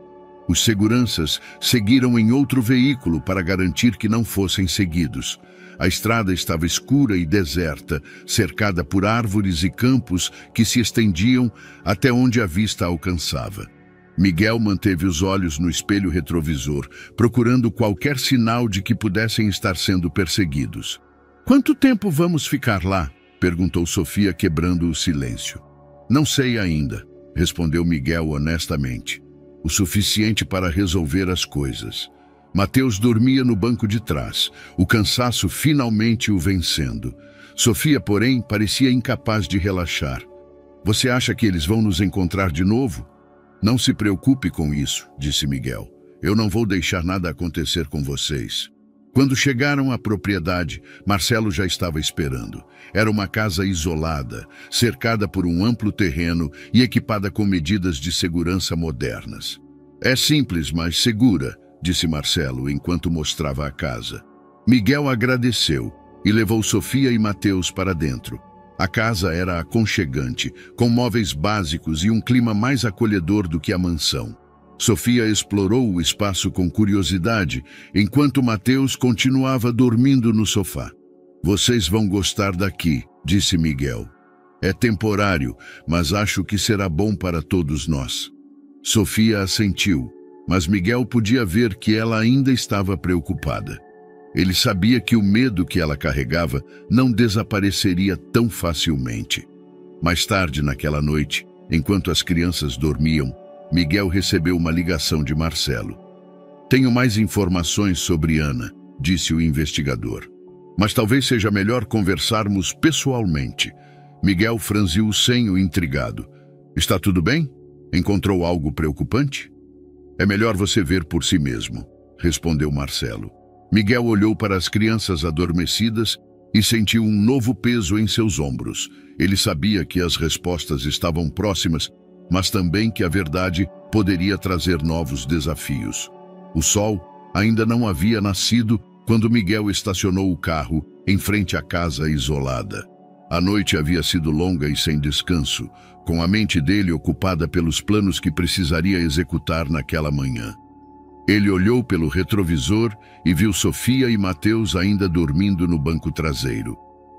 [SPEAKER 1] Os seguranças seguiram em outro veículo para garantir que não fossem seguidos. A estrada estava escura e deserta, cercada por árvores e campos que se estendiam até onde a vista alcançava. Miguel manteve os olhos no espelho retrovisor, procurando qualquer sinal de que pudessem estar sendo perseguidos. Quanto tempo vamos ficar lá? Perguntou Sofia, quebrando o silêncio. Não sei ainda, respondeu Miguel honestamente. O suficiente para resolver as coisas. Mateus dormia no banco de trás, o cansaço finalmente o vencendo. Sofia, porém, parecia incapaz de relaxar. Você acha que eles vão nos encontrar de novo? Não se preocupe com isso, disse Miguel. Eu não vou deixar nada acontecer com vocês. Quando chegaram à propriedade, Marcelo já estava esperando. Era uma casa isolada, cercada por um amplo terreno e equipada com medidas de segurança modernas. É simples, mas segura, disse Marcelo enquanto mostrava a casa. Miguel agradeceu e levou Sofia e Mateus para dentro. A casa era aconchegante, com móveis básicos e um clima mais acolhedor do que a mansão. Sofia explorou o espaço com curiosidade, enquanto Mateus continuava dormindo no sofá. Vocês vão gostar daqui, disse Miguel. É temporário, mas acho que será bom para todos nós. Sofia assentiu, mas Miguel podia ver que ela ainda estava preocupada. Ele sabia que o medo que ela carregava não desapareceria tão facilmente. Mais tarde naquela noite, enquanto as crianças dormiam, Miguel recebeu uma ligação de Marcelo. "Tenho mais informações sobre Ana", disse o investigador. "Mas talvez seja melhor conversarmos pessoalmente." Miguel franziu o senho intrigado. "Está tudo bem? Encontrou algo preocupante?" "É melhor você ver por si mesmo", respondeu Marcelo. Miguel olhou para as crianças adormecidas e sentiu um novo peso em seus ombros. Ele sabia que as respostas estavam próximas, mas também que a verdade poderia trazer novos desafios. O sol ainda não havia nascido quando Miguel estacionou o carro em frente à casa isolada. A noite havia sido longa e sem descanso, com a mente dele ocupada pelos planos que precisaria executar naquela manhã. Ele olhou pelo retrovisor e viu Sofia e Mateus ainda dormindo no banco traseiro,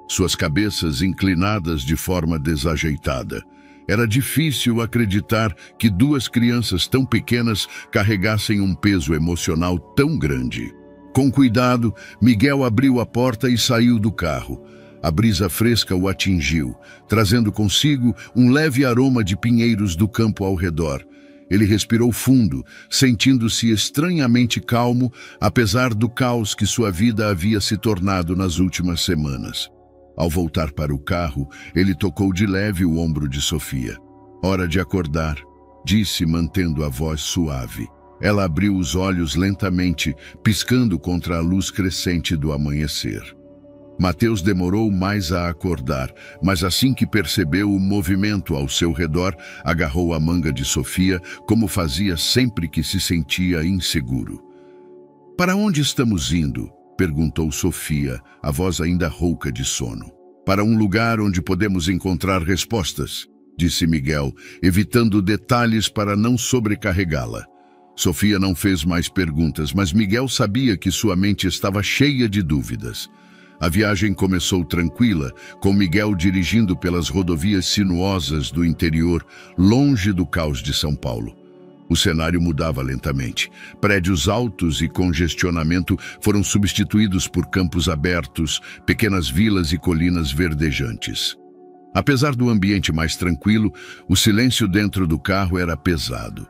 [SPEAKER 1] suas cabeças inclinadas de forma desajeitada. Era difícil acreditar que duas crianças tão pequenas carregassem um peso emocional tão grande. Com cuidado, Miguel abriu a porta e saiu do carro. A brisa fresca o atingiu, trazendo consigo um leve aroma de pinheiros do campo ao redor. Ele respirou fundo, sentindo-se estranhamente calmo, apesar do caos que sua vida havia se tornado nas últimas semanas. Ao voltar para o carro, ele tocou de leve o ombro de Sofia. "Hora de acordar", disse, mantendo a voz suave. Ela abriu os olhos lentamente, piscando contra a luz crescente do amanhecer. Mateus demorou mais a acordar, mas assim que percebeu o movimento ao seu redor, agarrou a manga de Sofia, como fazia sempre que se sentia inseguro. "Para onde estamos indo?", perguntou Sofia, a voz ainda rouca de sono. "Para um lugar onde podemos encontrar respostas", disse Miguel, evitando detalhes para não sobrecarregá-la. Sofia não fez mais perguntas, mas Miguel sabia que sua mente estava cheia de dúvidas. A viagem começou tranquila, com Miguel dirigindo pelas rodovias sinuosas do interior, longe do caos de São Paulo. O cenário mudava lentamente. Prédios altos e congestionamento foram substituídos por campos abertos, pequenas vilas e colinas verdejantes. Apesar do ambiente mais tranquilo, o silêncio dentro do carro era pesado.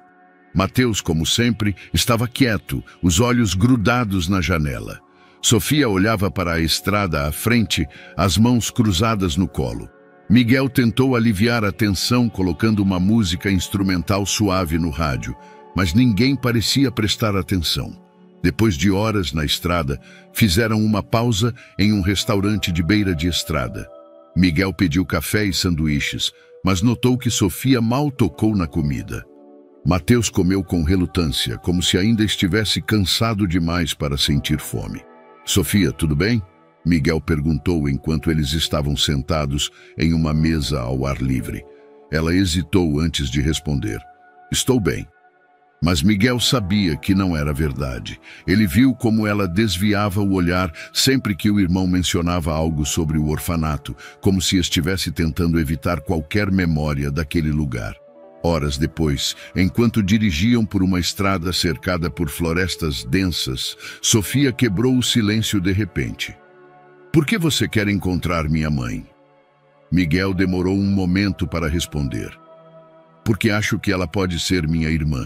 [SPEAKER 1] Mateus, como sempre, estava quieto, os olhos grudados na janela. Sofia olhava para a estrada à frente, as mãos cruzadas no colo. Miguel tentou aliviar a tensão colocando uma música instrumental suave no rádio, mas ninguém parecia prestar atenção. Depois de horas na estrada, fizeram uma pausa em um restaurante de beira de estrada. Miguel pediu café e sanduíches, mas notou que Sofia mal tocou na comida. Mateus comeu com relutância, como se ainda estivesse cansado demais para sentir fome. "Sofia, tudo bem?", Miguel perguntou enquanto eles estavam sentados em uma mesa ao ar livre. Ela hesitou antes de responder. "Estou bem." Mas Miguel sabia que não era verdade. Ele viu como ela desviava o olhar sempre que o irmão mencionava algo sobre o orfanato, como se estivesse tentando evitar qualquer memória daquele lugar. Horas depois, enquanto dirigiam por uma estrada cercada por florestas densas, Sofia quebrou o silêncio de repente. "Por que você quer encontrar minha mãe?" Miguel demorou um momento para responder. "Porque acho que ela pode ser minha irmã.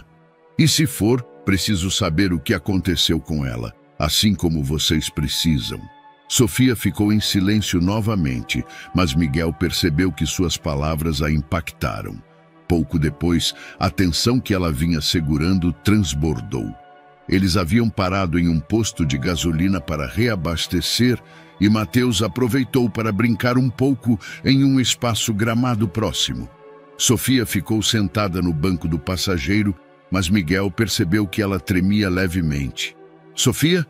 [SPEAKER 1] E se for, preciso saber o que aconteceu com ela, assim como vocês precisam." Sofia ficou em silêncio novamente, mas Miguel percebeu que suas palavras a impactaram. Pouco depois, a tensão que ela vinha segurando transbordou. Eles haviam parado em um posto de gasolina para reabastecer e Mateus aproveitou para brincar um pouco em um espaço gramado próximo. Sofia ficou sentada no banco do passageiro, mas Miguel percebeu que ela tremia levemente. "Sofia?"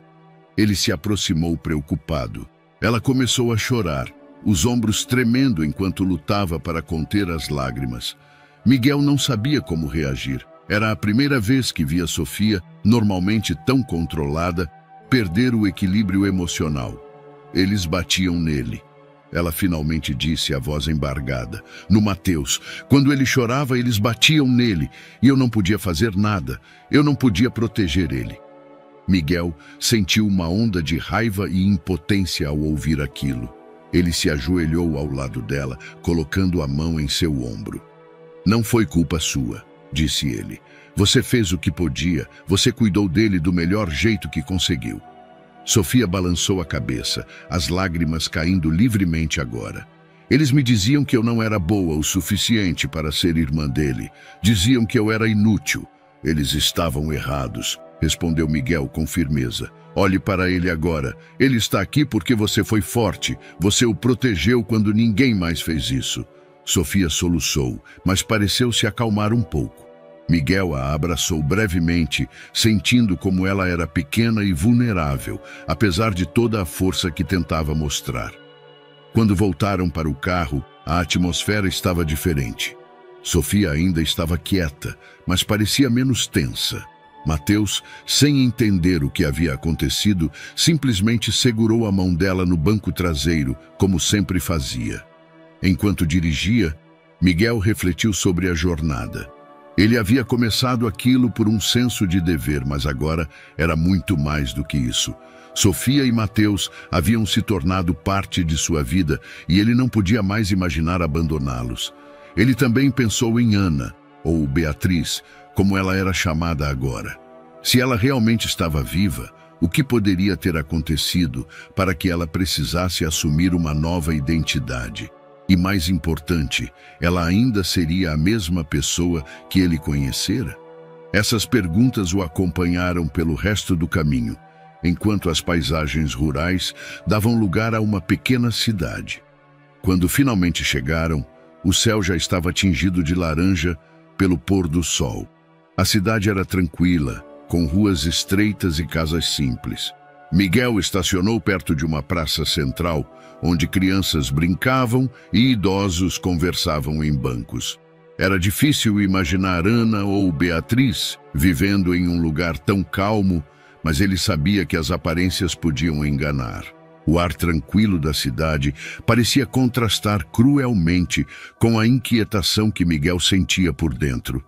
[SPEAKER 1] Ele se aproximou preocupado. Ela começou a chorar, os ombros tremendo enquanto lutava para conter as lágrimas. Miguel não sabia como reagir. Era a primeira vez que via Sofia, normalmente tão controlada, perder o equilíbrio emocional. Eles batiam nele. Ela finalmente disse, a voz embargada. "No Mateus. Quando ele chorava, eles batiam nele. E eu não podia fazer nada. Eu não podia proteger ele." Miguel sentiu uma onda de raiva e impotência ao ouvir aquilo. Ele se ajoelhou ao lado dela, colocando a mão em seu ombro. Não foi culpa sua, disse ele. Você fez o que podia, você cuidou dele do melhor jeito que conseguiu. Sofia balançou a cabeça, as lágrimas caindo livremente agora. Eles me diziam que eu não era boa o suficiente para ser irmã dele. Diziam que eu era inútil. Eles estavam errados, respondeu Miguel com firmeza. Olhe para ele agora. Ele está aqui porque você foi forte. Você o protegeu quando ninguém mais fez isso. Sofia soluçou, mas pareceu se acalmar um pouco. Miguel a abraçou brevemente, sentindo como ela era pequena e vulnerável, apesar de toda a força que tentava mostrar. Quando voltaram para o carro, a atmosfera estava diferente. Sofia ainda estava quieta, mas parecia menos tensa. Mateus, sem entender o que havia acontecido, simplesmente segurou a mão dela no banco traseiro, como sempre fazia. Enquanto dirigia, Miguel refletiu sobre a jornada. Ele havia começado aquilo por um senso de dever, mas agora era muito mais do que isso. Sofia e Mateus haviam se tornado parte de sua vida e ele não podia mais imaginar abandoná-los. Ele também pensou em Ana, ou Beatriz, como ela era chamada agora. Se ela realmente estava viva, o que poderia ter acontecido para que ela precisasse assumir uma nova identidade? E mais importante, ela ainda seria a mesma pessoa que ele conhecera? Essas perguntas o acompanharam pelo resto do caminho, enquanto as paisagens rurais davam lugar a uma pequena cidade. Quando finalmente chegaram, o céu já estava tingido de laranja pelo pôr do sol. A cidade era tranquila, com ruas estreitas e casas simples. Miguel estacionou perto de uma praça central, onde crianças brincavam e idosos conversavam em bancos. Era difícil imaginar Ana ou Beatriz vivendo em um lugar tão calmo, mas ele sabia que as aparências podiam enganar. O ar tranquilo da cidade parecia contrastar cruelmente com a inquietação que Miguel sentia por dentro.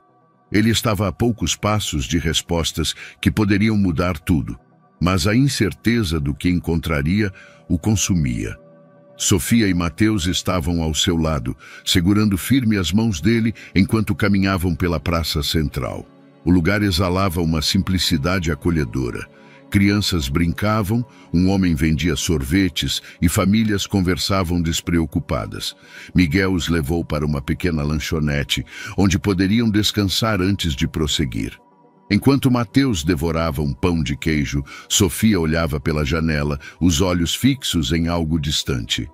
[SPEAKER 1] Ele estava a poucos passos de respostas que poderiam mudar tudo, mas a incerteza do que encontraria o consumia. Sofia e Mateus estavam ao seu lado, segurando firme as mãos dele enquanto caminhavam pela praça central. O lugar exalava uma simplicidade acolhedora. Crianças brincavam, um homem vendia sorvetes e famílias conversavam despreocupadas. Miguel os levou para uma pequena lanchonete, onde poderiam descansar antes de prosseguir. Enquanto Mateus devorava um pão de queijo, Sofia olhava pela janela, os olhos fixos em algo distante.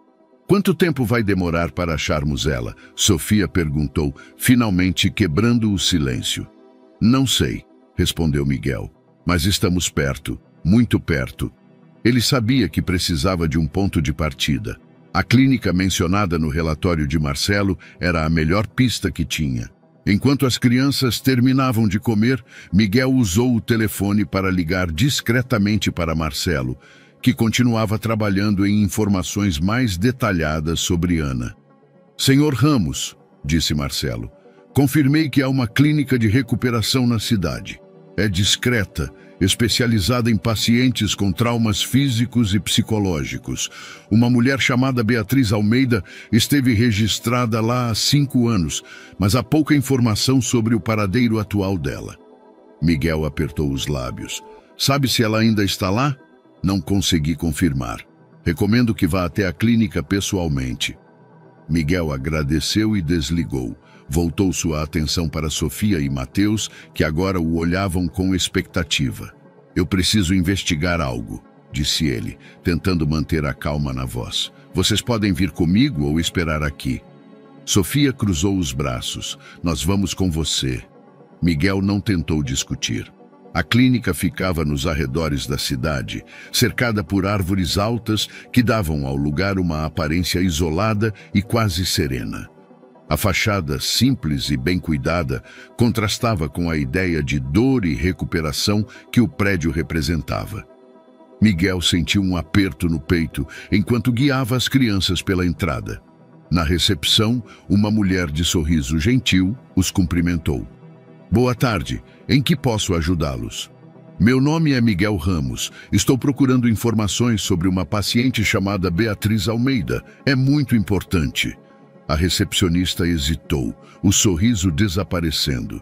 [SPEAKER 1] Quanto tempo vai demorar para acharmos ela? Sofia perguntou, finalmente quebrando o silêncio. Não sei, respondeu Miguel, mas estamos perto, muito perto. Ele sabia que precisava de um ponto de partida. A clínica mencionada no relatório de Marcelo era a melhor pista que tinha. Enquanto as crianças terminavam de comer, Miguel usou o telefone para ligar discretamente para Marcelo, que continuava trabalhando em informações mais detalhadas sobre Ana. Senhor Ramos, disse Marcelo, confirmei que há uma clínica de recuperação na cidade. É discreta, especializada em pacientes com traumas físicos e psicológicos. Uma mulher chamada Beatriz Almeida esteve registrada lá há 5 anos, mas há pouca informação sobre o paradeiro atual dela. Miguel apertou os lábios. Sabe se ela ainda está lá? Não consegui confirmar. Recomendo que vá até a clínica pessoalmente. Miguel agradeceu e desligou. Voltou sua atenção para Sofia e Mateus, que agora o olhavam com expectativa. Eu preciso investigar algo, disse ele, tentando manter a calma na voz. Vocês podem vir comigo ou esperar aqui. Sofia cruzou os braços. Nós vamos com você. Miguel não tentou discutir. A clínica ficava nos arredores da cidade, cercada por árvores altas que davam ao lugar uma aparência isolada e quase serena. A fachada, simples e bem cuidada, contrastava com a ideia de dor e recuperação que o prédio representava. Miguel sentiu um aperto no peito enquanto guiava as crianças pela entrada. Na recepção, uma mulher de sorriso gentil os cumprimentou. Boa tarde, em que posso ajudá-los? Meu nome é Miguel Ramos. Estou procurando informações sobre uma paciente chamada Beatriz Almeida. É muito importante. A recepcionista hesitou, o sorriso desaparecendo.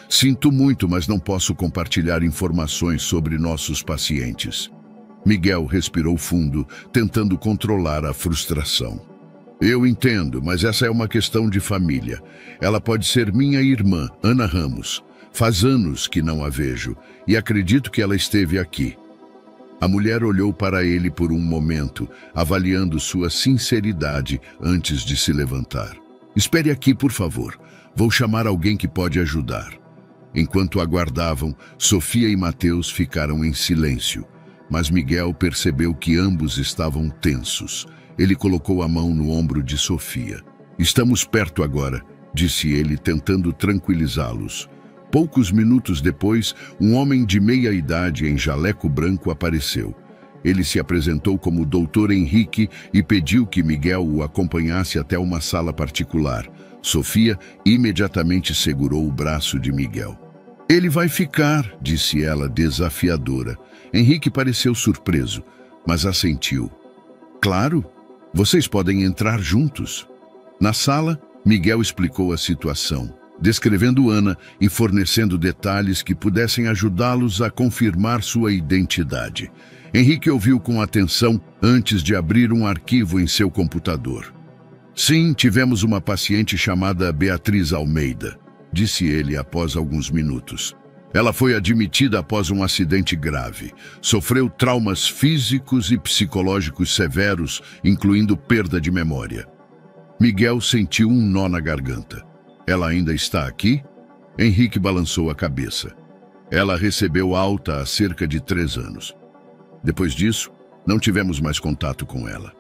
[SPEAKER 1] Sinto muito, mas não posso compartilhar informações sobre nossos pacientes. Miguel respirou fundo, tentando controlar a frustração. Eu entendo, mas essa é uma questão de família. Ela pode ser minha irmã, Ana Ramos. Faz anos que não a vejo e acredito que ela esteve aqui. A mulher olhou para ele por um momento, avaliando sua sinceridade antes de se levantar. Espere aqui, por favor. Vou chamar alguém que pode ajudar. Enquanto aguardavam, Sofia e Mateus ficaram em silêncio, mas Miguel percebeu que ambos estavam tensos. Ele colocou a mão no ombro de Sofia. Estamos perto agora, disse ele, tentando tranquilizá-los. Poucos minutos depois, um homem de meia-idade em jaleco branco apareceu. Ele se apresentou como Dr. Henrique e pediu que Miguel o acompanhasse até uma sala particular. Sofia imediatamente segurou o braço de Miguel. Ele vai ficar, disse ela desafiadora. Henrique pareceu surpreso, mas assentiu. Claro, vocês podem entrar juntos. Na sala, Miguel explicou a situação, descrevendo Ana e fornecendo detalhes que pudessem ajudá-los a confirmar sua identidade. Henrique ouviu com atenção antes de abrir um arquivo em seu computador. Sim, tivemos uma paciente chamada Beatriz Almeida, disse ele após alguns minutos. Ela foi admitida após um acidente grave. Sofreu traumas físicos e psicológicos severos, incluindo perda de memória. Miguel sentiu um nó na garganta. Ela ainda está aqui? Henrique balançou a cabeça. Ela recebeu alta há cerca de 3 anos. Depois disso, não tivemos mais contato com ela.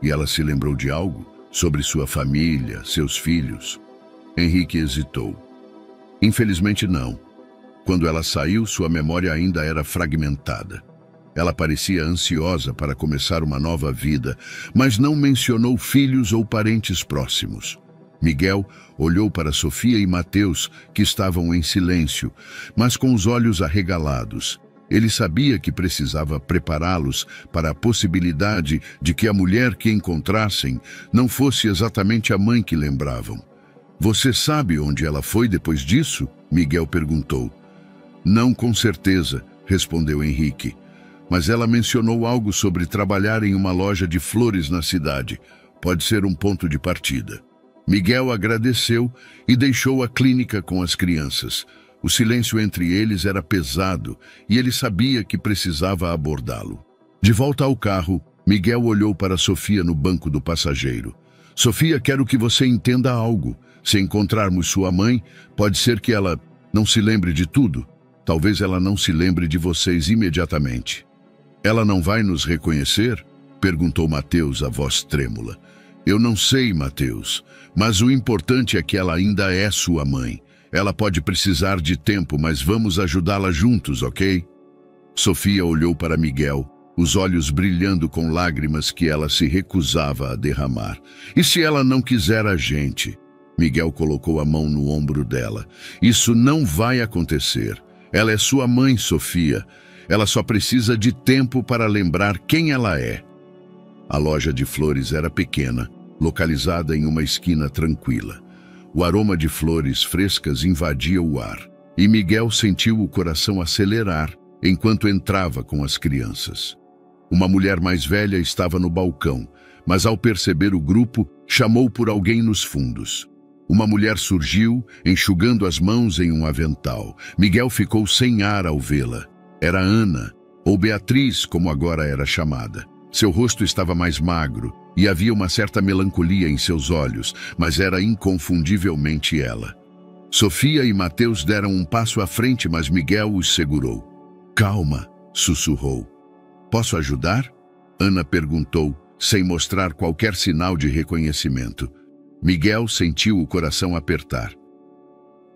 [SPEAKER 1] E ela se lembrou de algo? Sobre sua família, seus filhos? Henrique hesitou. Infelizmente não. Quando ela saiu, sua memória ainda era fragmentada. Ela parecia ansiosa para começar uma nova vida, mas não mencionou filhos ou parentes próximos. Miguel olhou para Sofia e Mateus, que estavam em silêncio, mas com os olhos arregalados. Ele sabia que precisava prepará-los para a possibilidade de que a mulher que encontrassem não fosse exatamente a mãe que lembravam. Você sabe onde ela foi depois disso? Miguel perguntou. Não com certeza, respondeu Henrique. Mas ela mencionou algo sobre trabalhar em uma loja de flores na cidade. Pode ser um ponto de partida. Miguel agradeceu e deixou a clínica com as crianças. O silêncio entre eles era pesado e ele sabia que precisava abordá-lo. De volta ao carro, Miguel olhou para Sofia no banco do passageiro. Sofia, quero que você entenda algo. Se encontrarmos sua mãe, pode ser que ela não se lembre de tudo. Talvez ela não se lembre de vocês imediatamente. Ela não vai nos reconhecer? Perguntou Mateus, a voz trêmula. Eu não sei, Mateus, mas o importante é que ela ainda é sua mãe. Ela pode precisar de tempo, mas vamos ajudá-la juntos, ok? Sofia olhou para Miguel, os olhos brilhando com lágrimas que ela se recusava a derramar. E se ela não quiser a gente? Miguel colocou a mão no ombro dela. Isso não vai acontecer. Ela é sua mãe, Sofia. Ela só precisa de tempo para lembrar quem ela é. A loja de flores era pequena, localizada em uma esquina tranquila. O aroma de flores frescas invadia o ar, e Miguel sentiu o coração acelerar enquanto entrava com as crianças. Uma mulher mais velha estava no balcão, mas ao perceber o grupo, chamou por alguém nos fundos. Uma mulher surgiu, enxugando as mãos em um avental. Miguel ficou sem ar ao vê-la. Era Ana, ou Beatriz, como agora era chamada. Seu rosto estava mais magro e havia uma certa melancolia em seus olhos, mas era inconfundivelmente ela. Sofia e Mateus deram um passo à frente, mas Miguel os segurou. Calma, sussurrou. Posso ajudar? Ana perguntou, sem mostrar qualquer sinal de reconhecimento. Miguel sentiu o coração apertar.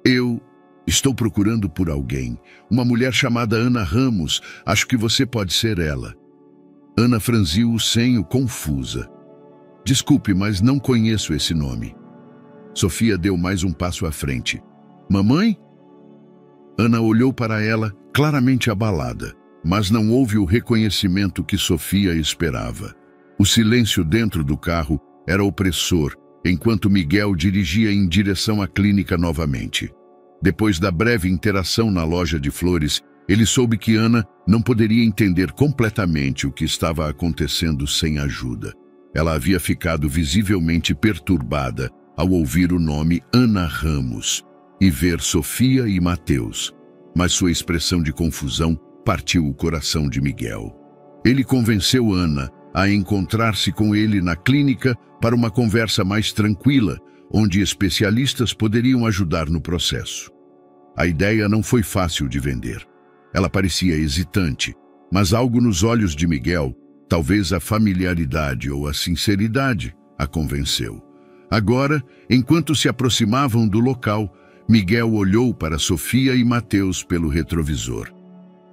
[SPEAKER 1] Eu estou procurando por alguém. Uma mulher chamada Ana Ramos. Acho que você pode ser ela. Ana franziu o senho, confusa. Desculpe, mas não conheço esse nome. Sofia deu mais um passo à frente. Mamãe? Ana olhou para ela, claramente abalada, mas não houve o reconhecimento que Sofia esperava. O silêncio dentro do carro era opressor, enquanto Miguel dirigia em direção à clínica novamente. Depois da breve interação na loja de flores, ele soube que Ana não poderia entender completamente o que estava acontecendo sem ajuda. Ela havia ficado visivelmente perturbada ao ouvir o nome Ana Ramos e ver Sofia e Mateus, mas sua expressão de confusão partiu o coração de Miguel. Ele convenceu Ana a encontrar-se com ele na clínica para uma conversa mais tranquila, onde especialistas poderiam ajudar no processo. A ideia não foi fácil de vender. Ela parecia hesitante, mas algo nos olhos de Miguel, talvez a familiaridade ou a sinceridade, a convenceu. Agora, enquanto se aproximavam do local, Miguel olhou para Sofia e Mateus pelo retrovisor.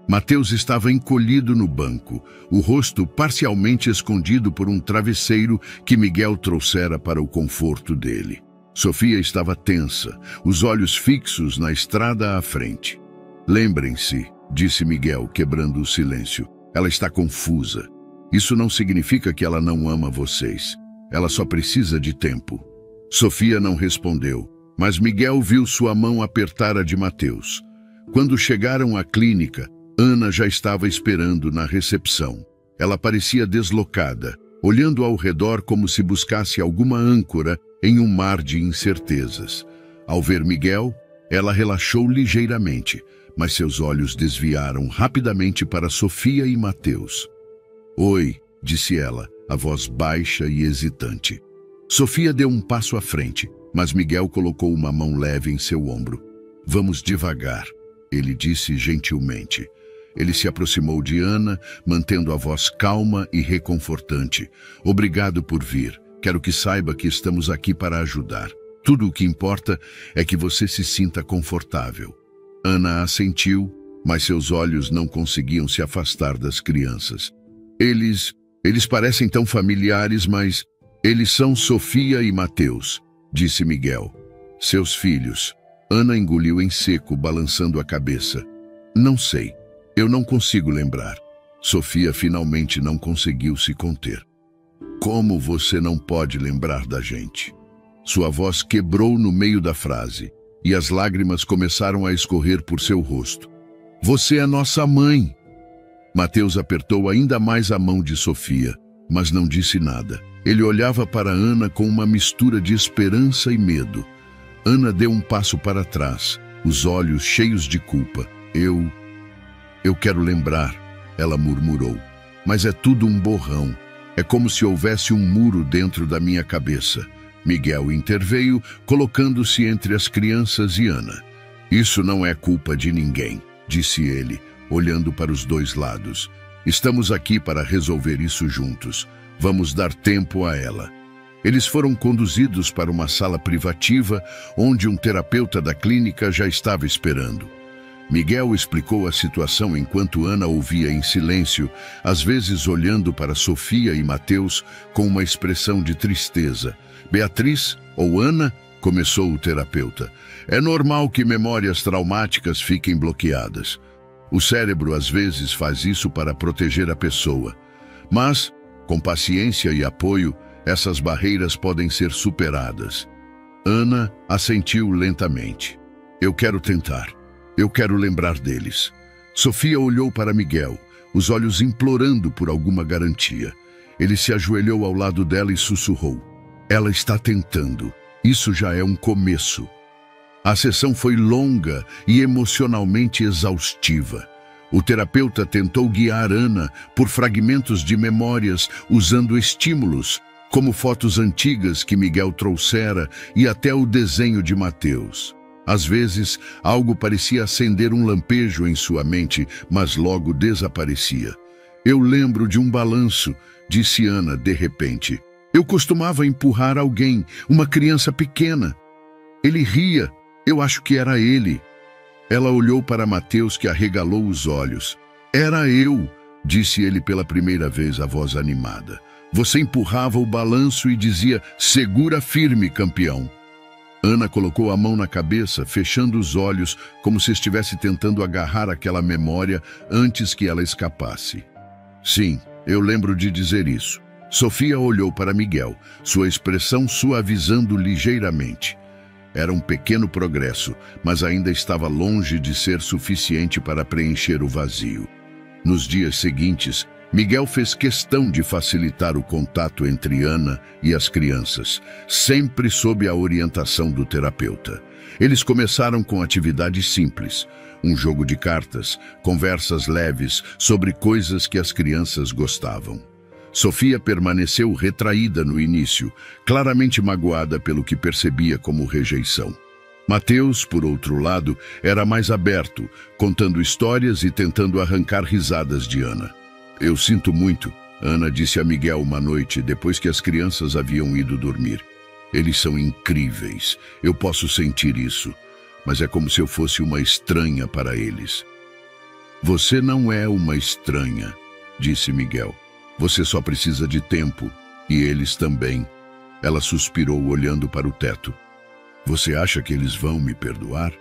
[SPEAKER 1] Mateus estava encolhido no banco, o rosto parcialmente escondido por um travesseiro que Miguel trouxera para o conforto dele. Sofia estava tensa, os olhos fixos na estrada à frente. Lembrem-se, disse Miguel, quebrando o silêncio. Ela está confusa. Isso não significa que ela não ama vocês. Ela só precisa de tempo. Sofia não respondeu, mas Miguel viu sua mão apertar a de Mateus. Quando chegaram à clínica, Ana já estava esperando na recepção. Ela parecia deslocada, olhando ao redor como se buscasse alguma âncora em um mar de incertezas. Ao ver Miguel, ela relaxou ligeiramente, mas seus olhos desviaram rapidamente para Sofia e Mateus. Oi, disse ela, a voz baixa e hesitante. Sofia deu um passo à frente, mas Miguel colocou uma mão leve em seu ombro. Vamos devagar, ele disse gentilmente. Ele se aproximou de Ana, mantendo a voz calma e reconfortante. Obrigado por vir. Quero que saiba que estamos aqui para ajudar. Tudo o que importa é que você se sinta confortável. Ana assentiu, mas seus olhos não conseguiam se afastar das crianças. Eles parecem tão familiares, mas eles são Sofia e Mateus, disse Miguel. Seus filhos. Ana engoliu em seco, balançando a cabeça. Não sei. Eu não consigo lembrar. Sofia finalmente não conseguiu se conter. Como você não pode lembrar da gente? Sua voz quebrou no meio da frase, e as lágrimas começaram a escorrer por seu rosto. Você é nossa mãe! Mateus apertou ainda mais a mão de Sofia, mas não disse nada. Ele olhava para Ana com uma mistura de esperança e medo. Ana deu um passo para trás, os olhos cheios de culpa. Eu quero lembrar, ela murmurou, mas é tudo um borrão. É como se houvesse um muro dentro da minha cabeça. Miguel interveio, colocando-se entre as crianças e Ana. Isso não é culpa de ninguém, disse ele, olhando para os dois lados. Estamos aqui para resolver isso juntos. Vamos dar tempo a ela. Eles foram conduzidos para uma sala privativa, onde um terapeuta da clínica já estava esperando. Miguel explicou a situação enquanto Ana ouvia em silêncio, às vezes olhando para Sofia e Mateus com uma expressão de tristeza. Beatriz, ou Ana, começou o terapeuta. É normal que memórias traumáticas fiquem bloqueadas. O cérebro às vezes faz isso para proteger a pessoa. Mas, com paciência e apoio, essas barreiras podem ser superadas. Ana assentiu lentamente. Eu quero tentar. Eu quero lembrar deles. Sofia olhou para Miguel, os olhos implorando por alguma garantia. Ele se ajoelhou ao lado dela e sussurrou. Ela está tentando. Isso já é um começo. A sessão foi longa e emocionalmente exaustiva. O terapeuta tentou guiar Ana por fragmentos de memórias, usando estímulos, como fotos antigas que Miguel trouxera e até o desenho de Mateus. Às vezes, algo parecia acender um lampejo em sua mente, mas logo desaparecia. Eu lembro de um balanço, disse Ana de repente. Eu costumava empurrar alguém, uma criança pequena. Ele ria, eu acho que era ele. Ela olhou para Mateus, que arregalou os olhos. Era eu, disse ele pela primeira vez, a voz animada. Você empurrava o balanço e dizia, segura firme, campeão. Ana colocou a mão na cabeça, fechando os olhos, como se estivesse tentando agarrar aquela memória antes que ela escapasse. Sim, eu lembro de dizer isso. Sofia olhou para Miguel, sua expressão suavizando ligeiramente. Era um pequeno progresso, mas ainda estava longe de ser suficiente para preencher o vazio. Nos dias seguintes, Miguel fez questão de facilitar o contato entre Ana e as crianças, sempre sob a orientação do terapeuta. Eles começaram com atividades simples, um jogo de cartas, conversas leves sobre coisas que as crianças gostavam. Sofia permaneceu retraída no início, claramente magoada pelo que percebia como rejeição. Mateus, por outro lado, era mais aberto, contando histórias e tentando arrancar risadas de Ana. "Eu sinto muito", Ana disse a Miguel uma noite, depois que as crianças haviam ido dormir. "Eles são incríveis, eu posso sentir isso, mas é como se eu fosse uma estranha para eles." "Você não é uma estranha", disse Miguel. "Você só precisa de tempo, e eles também." Ela suspirou olhando para o teto. "Você acha que eles vão me perdoar?"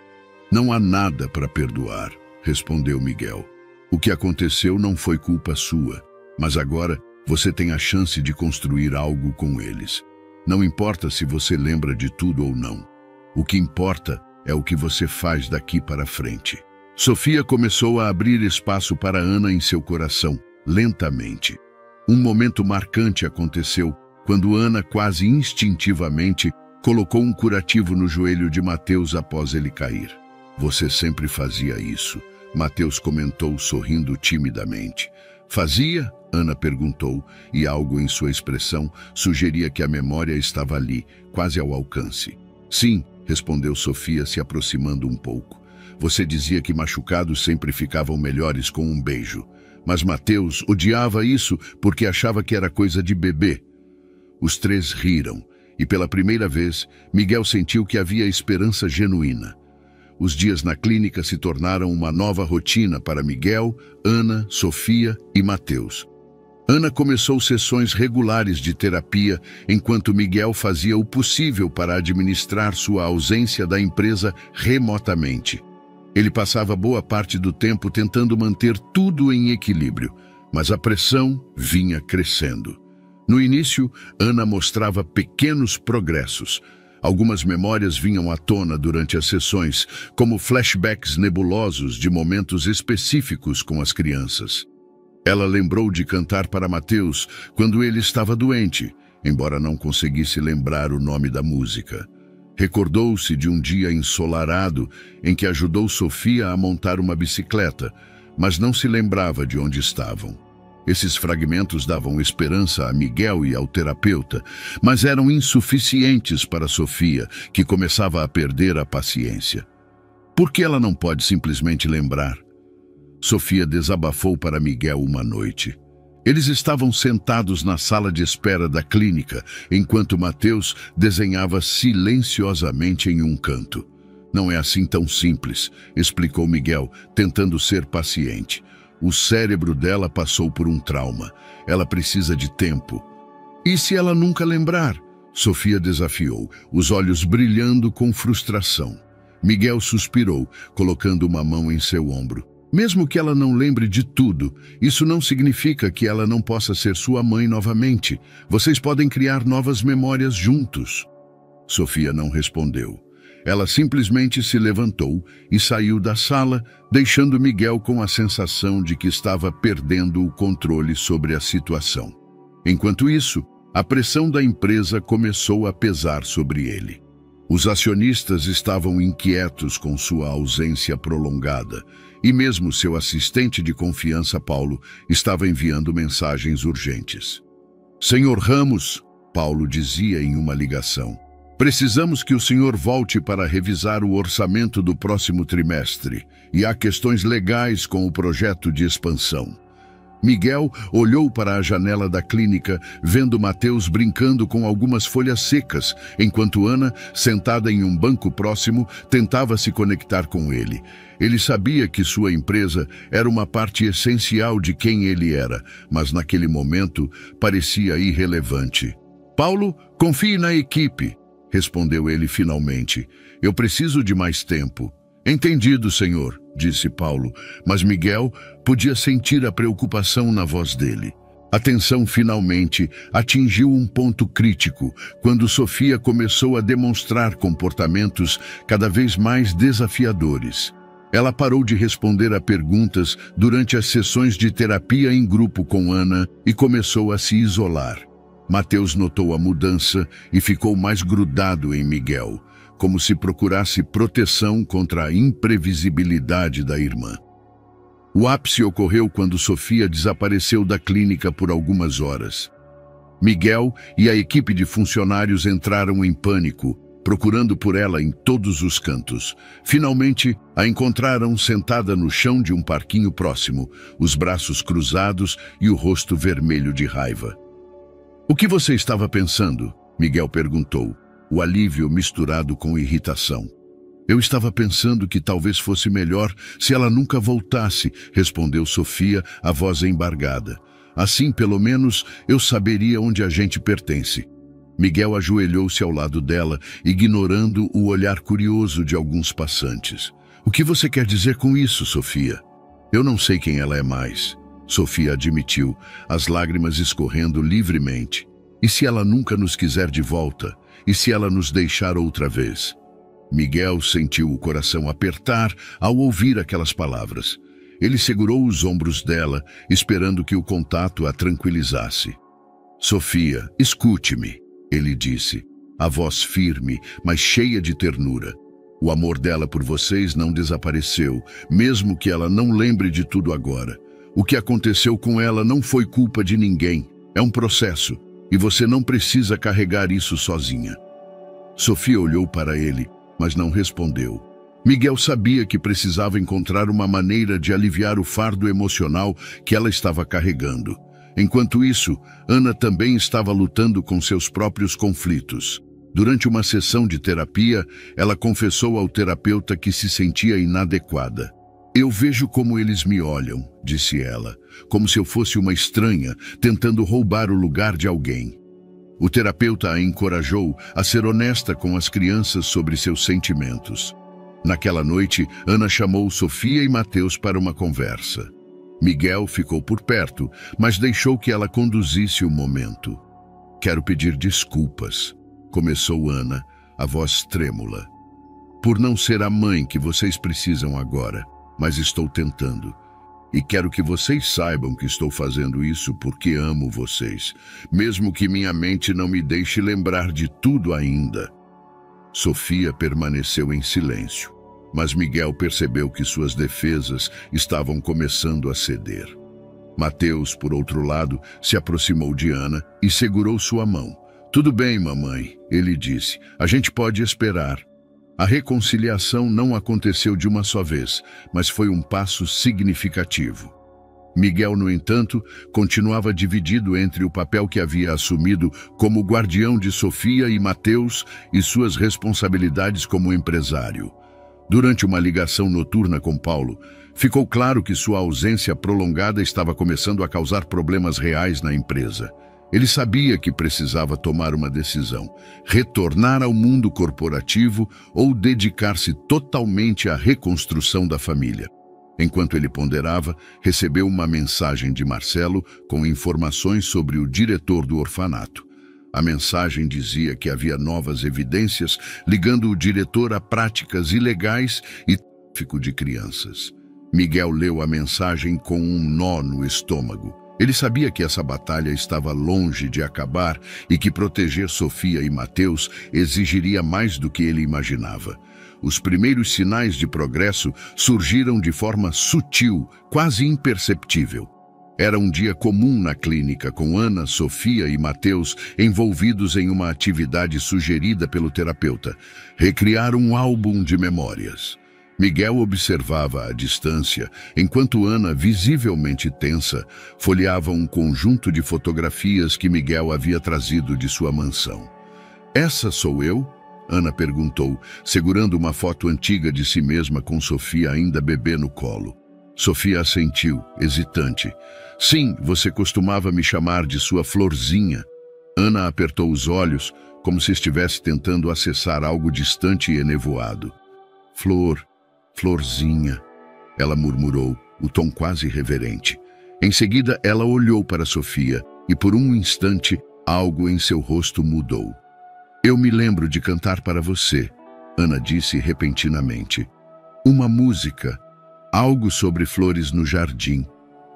[SPEAKER 1] "Não há nada para perdoar", respondeu Miguel. "O que aconteceu não foi culpa sua, mas agora você tem a chance de construir algo com eles. Não importa se você lembra de tudo ou não. O que importa é o que você faz daqui para frente." Sofia começou a abrir espaço para Ana em seu coração, lentamente. Um momento marcante aconteceu quando Ana, quase instintivamente, colocou um curativo no joelho de Mateus após ele cair. "Você sempre fazia isso", Mateus comentou, sorrindo timidamente. "Fazia?", Ana perguntou, e algo em sua expressão sugeria que a memória estava ali, quase ao alcance. "Sim", respondeu Sofia, se aproximando um pouco. "Você dizia que machucados sempre ficavam melhores com um beijo. Mas Mateus odiava isso porque achava que era coisa de bebê." Os três riram, e pela primeira vez, Miguel sentiu que havia esperança genuína. Os dias na clínica se tornaram uma nova rotina para Miguel, Ana, Sofia e Mateus. Ana começou sessões regulares de terapia, enquanto Miguel fazia o possível para administrar sua ausência da empresa remotamente. Ele passava boa parte do tempo tentando manter tudo em equilíbrio, mas a pressão vinha crescendo. No início, Ana mostrava pequenos progressos. Algumas memórias vinham à tona durante as sessões, como flashbacks nebulosos de momentos específicos com as crianças. Ela lembrou de cantar para Mateus quando ele estava doente, embora não conseguisse lembrar o nome da música. Recordou-se de um dia ensolarado em que ajudou Sofia a montar uma bicicleta, mas não se lembrava de onde estavam. Esses fragmentos davam esperança a Miguel e ao terapeuta, mas eram insuficientes para Sofia, que começava a perder a paciência. Por que ela não pode simplesmente lembrar? Sofia desabafou para Miguel uma noite. Eles estavam sentados na sala de espera da clínica, enquanto Mateus desenhava silenciosamente em um canto. "Não é assim tão simples", explicou Miguel, tentando ser paciente. "O cérebro dela passou por um trauma. Ela precisa de tempo." "E se ela nunca lembrar?", Sofia desafiou, os olhos brilhando com frustração. Miguel suspirou, colocando uma mão em seu ombro. "Mesmo que ela não lembre de tudo, isso não significa que ela não possa ser sua mãe novamente. Vocês podem criar novas memórias juntos." Sofia não respondeu. Ela simplesmente se levantou e saiu da sala, deixando Miguel com a sensação de que estava perdendo o controle sobre a situação. Enquanto isso, a pressão da empresa começou a pesar sobre ele. Os acionistas estavam inquietos com sua ausência prolongada, e mesmo seu assistente de confiança, Paulo, estava enviando mensagens urgentes. "Senhor Ramos", Paulo dizia em uma ligação, "precisamos que o senhor volte para revisar o orçamento do próximo trimestre, e há questões legais com o projeto de expansão." Miguel olhou para a janela da clínica, vendo Mateus brincando com algumas folhas secas, enquanto Ana, sentada em um banco próximo, tentava se conectar com ele. Ele sabia que sua empresa era uma parte essencial de quem ele era, mas naquele momento parecia irrelevante. "Paulo, confie na equipe", respondeu ele finalmente. Eu preciso de mais tempo. Entendido, senhor, disse Paulo, mas Miguel podia sentir a preocupação na voz dele. A tensão finalmente atingiu um ponto crítico quando Sofia começou a demonstrar comportamentos cada vez mais desafiadores. Ela parou de responder a perguntas durante as sessões de terapia em grupo com Ana e começou a se isolar. Mateus notou a mudança e ficou mais grudado em Miguel, como se procurasse proteção contra a imprevisibilidade da irmã. O ápice ocorreu quando Sofia desapareceu da clínica por algumas horas. Miguel e a equipe de funcionários entraram em pânico, procurando por ela em todos os cantos. Finalmente, a encontraram sentada no chão de um parquinho próximo, os braços cruzados e o rosto vermelho de raiva. "O que você estava pensando?" Miguel perguntou, o alívio misturado com irritação. "Eu estava pensando que talvez fosse melhor se ela nunca voltasse", respondeu Sofia, a voz embargada. "Assim, pelo menos, eu saberia onde a gente pertence." Miguel ajoelhou-se ao lado dela, ignorando o olhar curioso de alguns passantes. "O que você quer dizer com isso, Sofia?" "Eu não sei quem ela é mais", Sofia admitiu, as lágrimas escorrendo livremente. "E se ela nunca nos quiser de volta? E se ela nos deixar outra vez?" Miguel sentiu o coração apertar ao ouvir aquelas palavras. Ele segurou os ombros dela, esperando que o contato a tranquilizasse. "Sofia, escute-me", ele disse, a voz firme, mas cheia de ternura. "O amor dela por vocês não desapareceu, mesmo que ela não lembre de tudo agora. O que aconteceu com ela não foi culpa de ninguém. É um processo, e você não precisa carregar isso sozinha." Sofia olhou para ele, mas não respondeu. Miguel sabia que precisava encontrar uma maneira de aliviar o fardo emocional que ela estava carregando. Enquanto isso, Ana também estava lutando com seus próprios conflitos. Durante uma sessão de terapia, ela confessou ao terapeuta que se sentia inadequada. "Eu vejo como eles me olham", disse ela, "como se eu fosse uma estranha, tentando roubar o lugar de alguém." O terapeuta a encorajou a ser honesta com as crianças sobre seus sentimentos. Naquela noite, Ana chamou Sofia e Mateus para uma conversa. Miguel ficou por perto, mas deixou que ela conduzisse o momento. "Quero pedir desculpas", começou Ana, a voz trêmula, "por não ser a mãe que vocês precisam agora, mas estou tentando. E quero que vocês saibam que estou fazendo isso porque amo vocês, mesmo que minha mente não me deixe lembrar de tudo ainda." Sofia permaneceu em silêncio, mas Miguel percebeu que suas defesas estavam começando a ceder. Mateus, por outro lado, se aproximou de Ana e segurou sua mão. "Tudo bem, mamãe", ele disse, "a gente pode esperar." A reconciliação não aconteceu de uma só vez, mas foi um passo significativo. Miguel, no entanto, continuava dividido entre o papel que havia assumido como guardião de Sofia e Mateus e suas responsabilidades como empresário. Durante uma ligação noturna com Paulo, ficou claro que sua ausência prolongada estava começando a causar problemas reais na empresa. Ele sabia que precisava tomar uma decisão: retornar ao mundo corporativo ou dedicar-se totalmente à reconstrução da família. Enquanto ele ponderava, recebeu uma mensagem de Marcelo com informações sobre o diretor do orfanato. A mensagem dizia que havia novas evidências ligando o diretor a práticas ilegais e tráfico de crianças. Miguel leu a mensagem com um nó no estômago. Ele sabia que essa batalha estava longe de acabar e que proteger Sofia e Mateus exigiria mais do que ele imaginava. Os primeiros sinais de progresso surgiram de forma sutil, quase imperceptível. Era um dia comum na clínica, com Ana, Sofia e Mateus envolvidos em uma atividade sugerida pelo terapeuta: recriar um álbum de memórias. Miguel observava à distância, enquanto Ana, visivelmente tensa, folheava um conjunto de fotografias que Miguel havia trazido de sua mansão. "Essa sou eu?" Ana perguntou, segurando uma foto antiga de si mesma com Sofia ainda bebê no colo. Sofia assentiu, hesitante. "Sim, você costumava me chamar de sua florzinha." Ana apertou os olhos, como se estivesse tentando acessar algo distante e enevoado. Flor, florzinha, ela murmurou, o tom quase reverente. Em seguida, ela olhou para Sofia e, por um instante, algo em seu rosto mudou. Eu me lembro de cantar para você, Ana disse repentinamente. Uma música, algo sobre flores no jardim.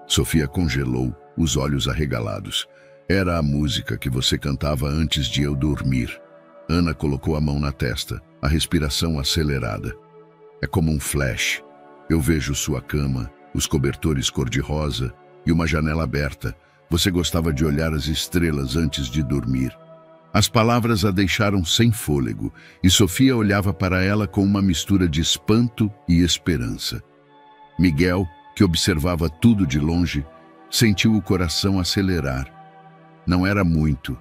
[SPEAKER 1] Sofia congelou, os olhos arregalados. Era a música que você cantava antes de eu dormir. Ana colocou a mão na testa, a respiração acelerada. É como um flash. Eu vejo sua cama, os cobertores cor-de-rosa e uma janela aberta. Você gostava de olhar as estrelas antes de dormir. As palavras a deixaram sem fôlego, e Sofia olhava para ela com uma mistura de espanto e esperança. Miguel, que observava tudo de longe, sentiu o coração acelerar. Não era muito,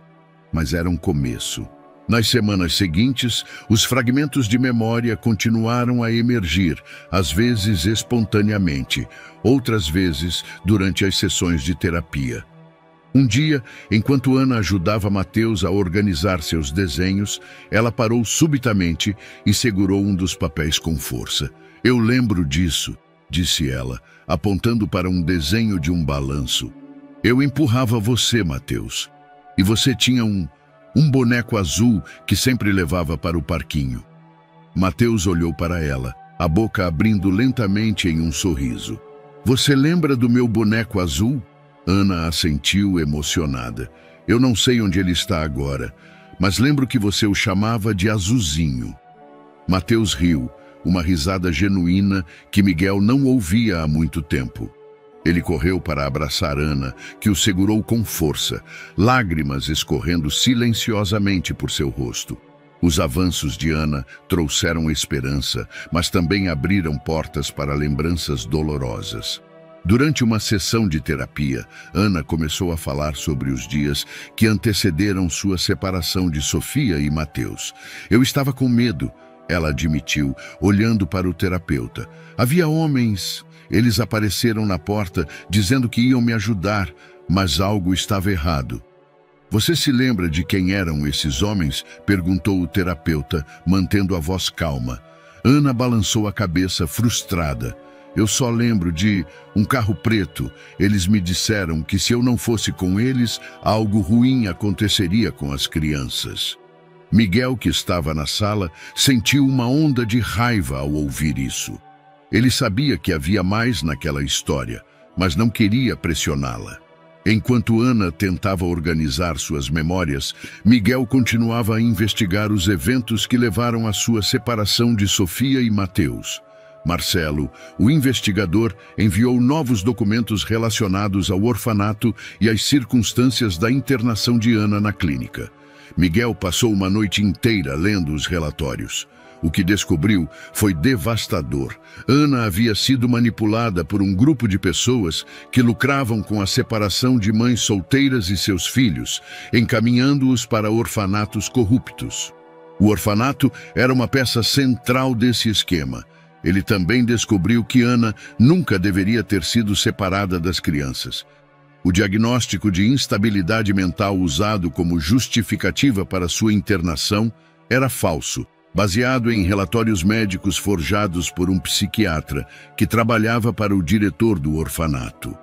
[SPEAKER 1] mas era um começo. Nas semanas seguintes, os fragmentos de memória continuaram a emergir, às vezes espontaneamente, outras vezes durante as sessões de terapia. Um dia, enquanto Ana ajudava Mateus a organizar seus desenhos, ela parou subitamente e segurou um dos papéis com força. Eu lembro disso, disse ela, apontando para um desenho de um balanço. Eu empurrava você, Mateus, e você tinha um boneco azul que sempre levava para o parquinho. Mateus olhou para ela, a boca abrindo lentamente em um sorriso. Você lembra do meu boneco azul? Ana assentiu emocionada. Eu não sei onde ele está agora, mas lembro que você o chamava de Azulzinho. Mateus riu, uma risada genuína que Miguel não ouvia há muito tempo. Ele correu para abraçar Ana, que o segurou com força, lágrimas escorrendo silenciosamente por seu rosto. Os avanços de Ana trouxeram esperança, mas também abriram portas para lembranças dolorosas. Durante uma sessão de terapia, Ana começou a falar sobre os dias que antecederam sua separação de Sofia e Mateus. Eu estava com medo, ela admitiu, olhando para o terapeuta. Havia homens, eles apareceram na porta dizendo que iam me ajudar, mas algo estava errado. Você se lembra de quem eram esses homens? Perguntou o terapeuta, mantendo a voz calma. Ana balançou a cabeça, frustrada. Eu só lembro de um carro preto. Eles me disseram que se eu não fosse com eles, algo ruim aconteceria com as crianças. Miguel, que estava na sala, sentiu uma onda de raiva ao ouvir isso. Ele sabia que havia mais naquela história, mas não queria pressioná-la. Enquanto Ana tentava organizar suas memórias, Miguel continuava a investigar os eventos que levaram à sua separação de Sofia e Mateus. Marcelo, o investigador, enviou novos documentos relacionados ao orfanato e às circunstâncias da internação de Ana na clínica. Miguel passou uma noite inteira lendo os relatórios. O que descobriu foi devastador. Ana havia sido manipulada por um grupo de pessoas que lucravam com a separação de mães solteiras e seus filhos, encaminhando-os para orfanatos corruptos. O orfanato era uma peça central desse esquema. Ele também descobriu que Ana nunca deveria ter sido separada das crianças. O diagnóstico de instabilidade mental usado como justificativa para sua internação era falso, baseado em relatórios médicos forjados por um psiquiatra que trabalhava para o diretor do orfanato.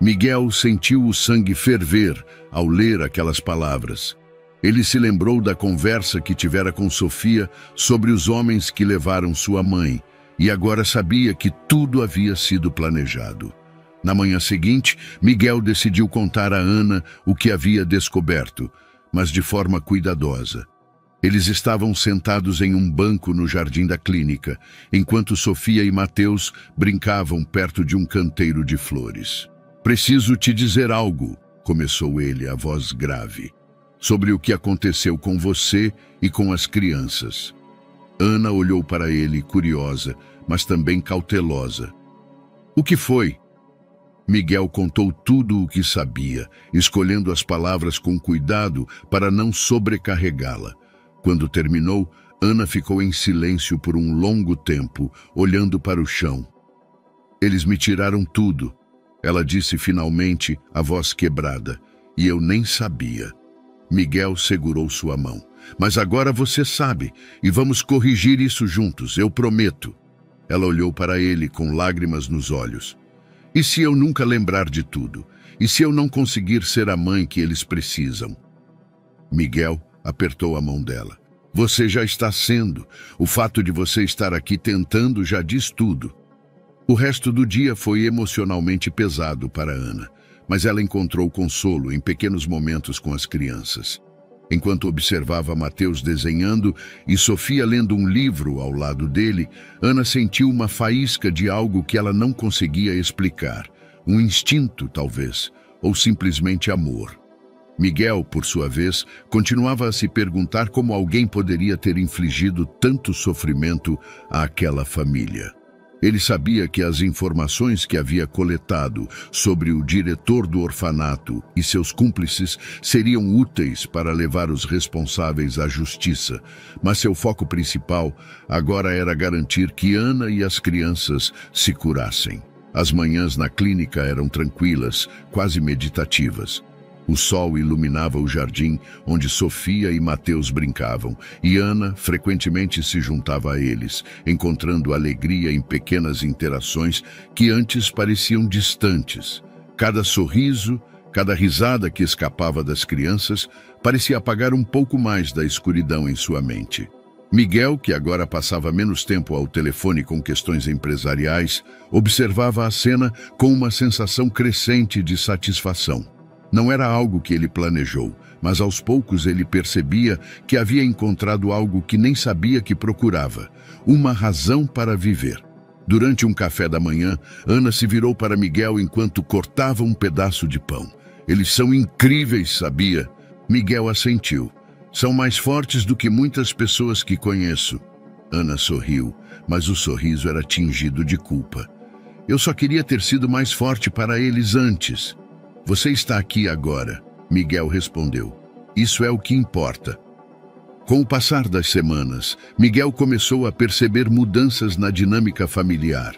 [SPEAKER 1] Miguel sentiu o sangue ferver ao ler aquelas palavras. Ele se lembrou da conversa que tivera com Sofia sobre os homens que levaram sua mãe, e agora sabia que tudo havia sido planejado. Na manhã seguinte, Miguel decidiu contar a Ana o que havia descoberto, mas de forma cuidadosa. Eles estavam sentados em um banco no jardim da clínica, enquanto Sofia e Mateus brincavam perto de um canteiro de flores. Preciso te dizer algo, começou ele, a voz grave, sobre o que aconteceu com você e com as crianças. Ana olhou para ele, curiosa, mas também cautelosa. O que foi? Miguel contou tudo o que sabia, escolhendo as palavras com cuidado para não sobrecarregá-la. Quando terminou, Ana ficou em silêncio por um longo tempo, olhando para o chão. Eles me tiraram tudo, ela disse finalmente, a voz quebrada, e eu nem sabia. Miguel segurou sua mão. Mas agora você sabe, e vamos corrigir isso juntos, eu prometo. Ela olhou para ele com lágrimas nos olhos. E se eu nunca lembrar de tudo? E se eu não conseguir ser a mãe que eles precisam? Miguel apertou a mão dela. Você já está sendo. O fato de você estar aqui tentando já diz tudo. O resto do dia foi emocionalmente pesado para Ana, mas ela encontrou consolo em pequenos momentos com as crianças. Enquanto observava Mateus desenhando e Sofia lendo um livro ao lado dele, Ana sentiu uma faísca de algo que ela não conseguia explicar. Um instinto, talvez, ou simplesmente amor. Miguel, por sua vez, continuava a se perguntar como alguém poderia ter infligido tanto sofrimento àquela família. Ele sabia que as informações que havia coletado sobre o diretor do orfanato e seus cúmplices seriam úteis para levar os responsáveis à justiça, mas seu foco principal agora era garantir que Ana e as crianças se curassem. As manhãs na clínica eram tranquilas, quase meditativas. O sol iluminava o jardim onde Sofia e Mateus brincavam, e Ana frequentemente se juntava a eles, encontrando alegria em pequenas interações que antes pareciam distantes. Cada sorriso, cada risada que escapava das crianças, parecia apagar um pouco mais da escuridão em sua mente. Miguel, que agora passava menos tempo ao telefone com questões empresariais, observava a cena com uma sensação crescente de satisfação. Não era algo que ele planejou, mas aos poucos ele percebia que havia encontrado algo que nem sabia que procurava, uma razão para viver. Durante um café da manhã, Ana se virou para Miguel enquanto cortava um pedaço de pão. Eles são incríveis, sabia? Miguel assentiu. São mais fortes do que muitas pessoas que conheço. Ana sorriu, mas o sorriso era tingido de culpa. Eu só queria ter sido mais forte para eles antes. Você está aqui agora, Miguel respondeu. Isso é o que importa. Com o passar das semanas, Miguel começou a perceber mudanças na dinâmica familiar.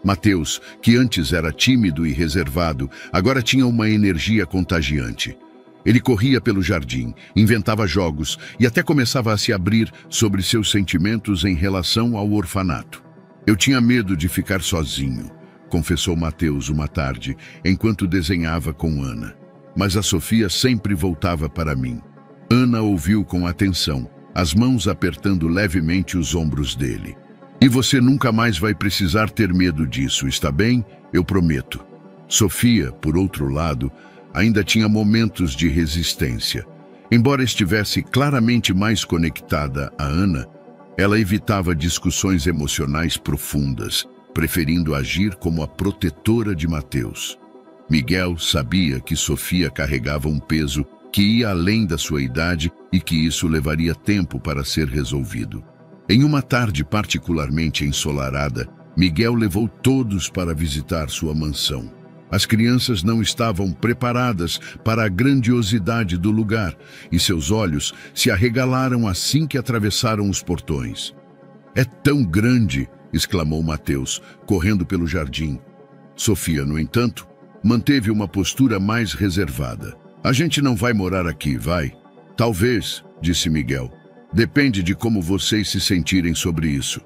[SPEAKER 1] Mateus, que antes era tímido e reservado, agora tinha uma energia contagiante. Ele corria pelo jardim, inventava jogos e até começava a se abrir sobre seus sentimentos em relação ao orfanato. Eu tinha medo de ficar sozinho, confessou Mateus uma tarde, enquanto desenhava com Ana. Mas a Sofia sempre voltava para mim. Ana ouviu com atenção, as mãos apertando levemente os ombros dele. E você nunca mais vai precisar ter medo disso, está bem? Eu prometo. Sofia, por outro lado, ainda tinha momentos de resistência. Embora estivesse claramente mais conectada a Ana, ela evitava discussões emocionais profundas, preferindo agir como a protetora de Mateus. Miguel sabia que Sofia carregava um peso que ia além da sua idade e que isso levaria tempo para ser resolvido. Em uma tarde particularmente ensolarada, Miguel levou todos para visitar sua mansão. As crianças não estavam preparadas para a grandiosidade do lugar e seus olhos se arregalaram assim que atravessaram os portões. É tão grande! Exclamou Mateus, correndo pelo jardim. Sofia, no entanto, manteve uma postura mais reservada. A gente não vai morar aqui, vai? Talvez, disse Miguel. Depende de como vocês se sentirem sobre isso.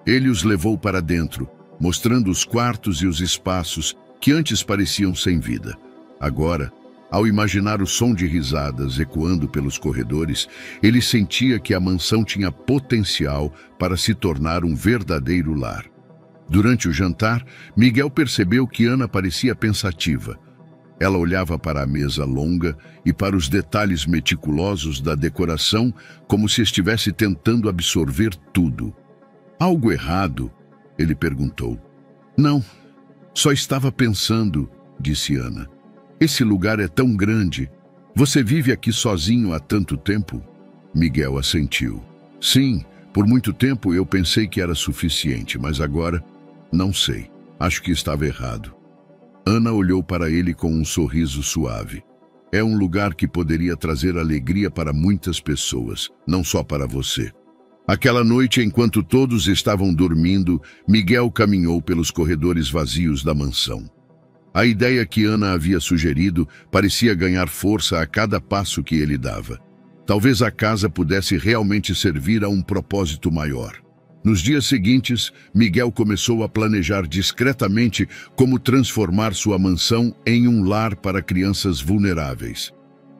[SPEAKER 1] Ele os levou para dentro, mostrando os quartos e os espaços que antes pareciam sem vida. Agora, ao imaginar o som de risadas ecoando pelos corredores, ele sentia que a mansão tinha potencial para se tornar um verdadeiro lar. Durante o jantar, Miguel percebeu que Ana parecia pensativa. Ela olhava para a mesa longa e para os detalhes meticulosos da decoração como se estivesse tentando absorver tudo. Algo errado? Ele perguntou. Não, só estava pensando, disse Ana. Esse lugar é tão grande. Você vive aqui sozinho há tanto tempo? Miguel assentiu. Sim, por muito tempo eu pensei que era suficiente, mas agora, não sei. Acho que estava errado. Ana olhou para ele com um sorriso suave. É um lugar que poderia trazer alegria para muitas pessoas, não só para você. Aquela noite, enquanto todos estavam dormindo, Miguel caminhou pelos corredores vazios da mansão. A ideia que Ana havia sugerido parecia ganhar força a cada passo que ele dava. Talvez a casa pudesse realmente servir a um propósito maior. Nos dias seguintes, Miguel começou a planejar discretamente como transformar sua mansão em um lar para crianças vulneráveis.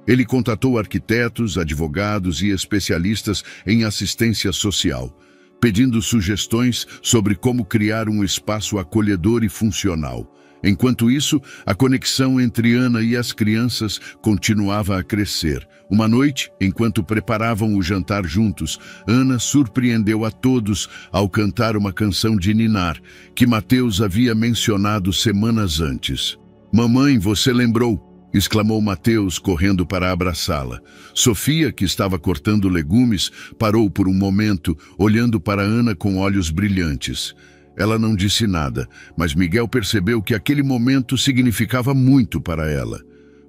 [SPEAKER 1] Ele contatou arquitetos, advogados e especialistas em assistência social, pedindo sugestões sobre como criar um espaço acolhedor e funcional. Enquanto isso, a conexão entre Ana e as crianças continuava a crescer. Uma noite, enquanto preparavam o jantar juntos, Ana surpreendeu a todos ao cantar uma canção de ninar, que Mateus havia mencionado semanas antes. "Mamãe, você lembrou!" exclamou Mateus, correndo para abraçá-la. Sofia, que estava cortando legumes, parou por um momento, olhando para Ana com olhos brilhantes. Ela não disse nada, mas Miguel percebeu que aquele momento significava muito para ela.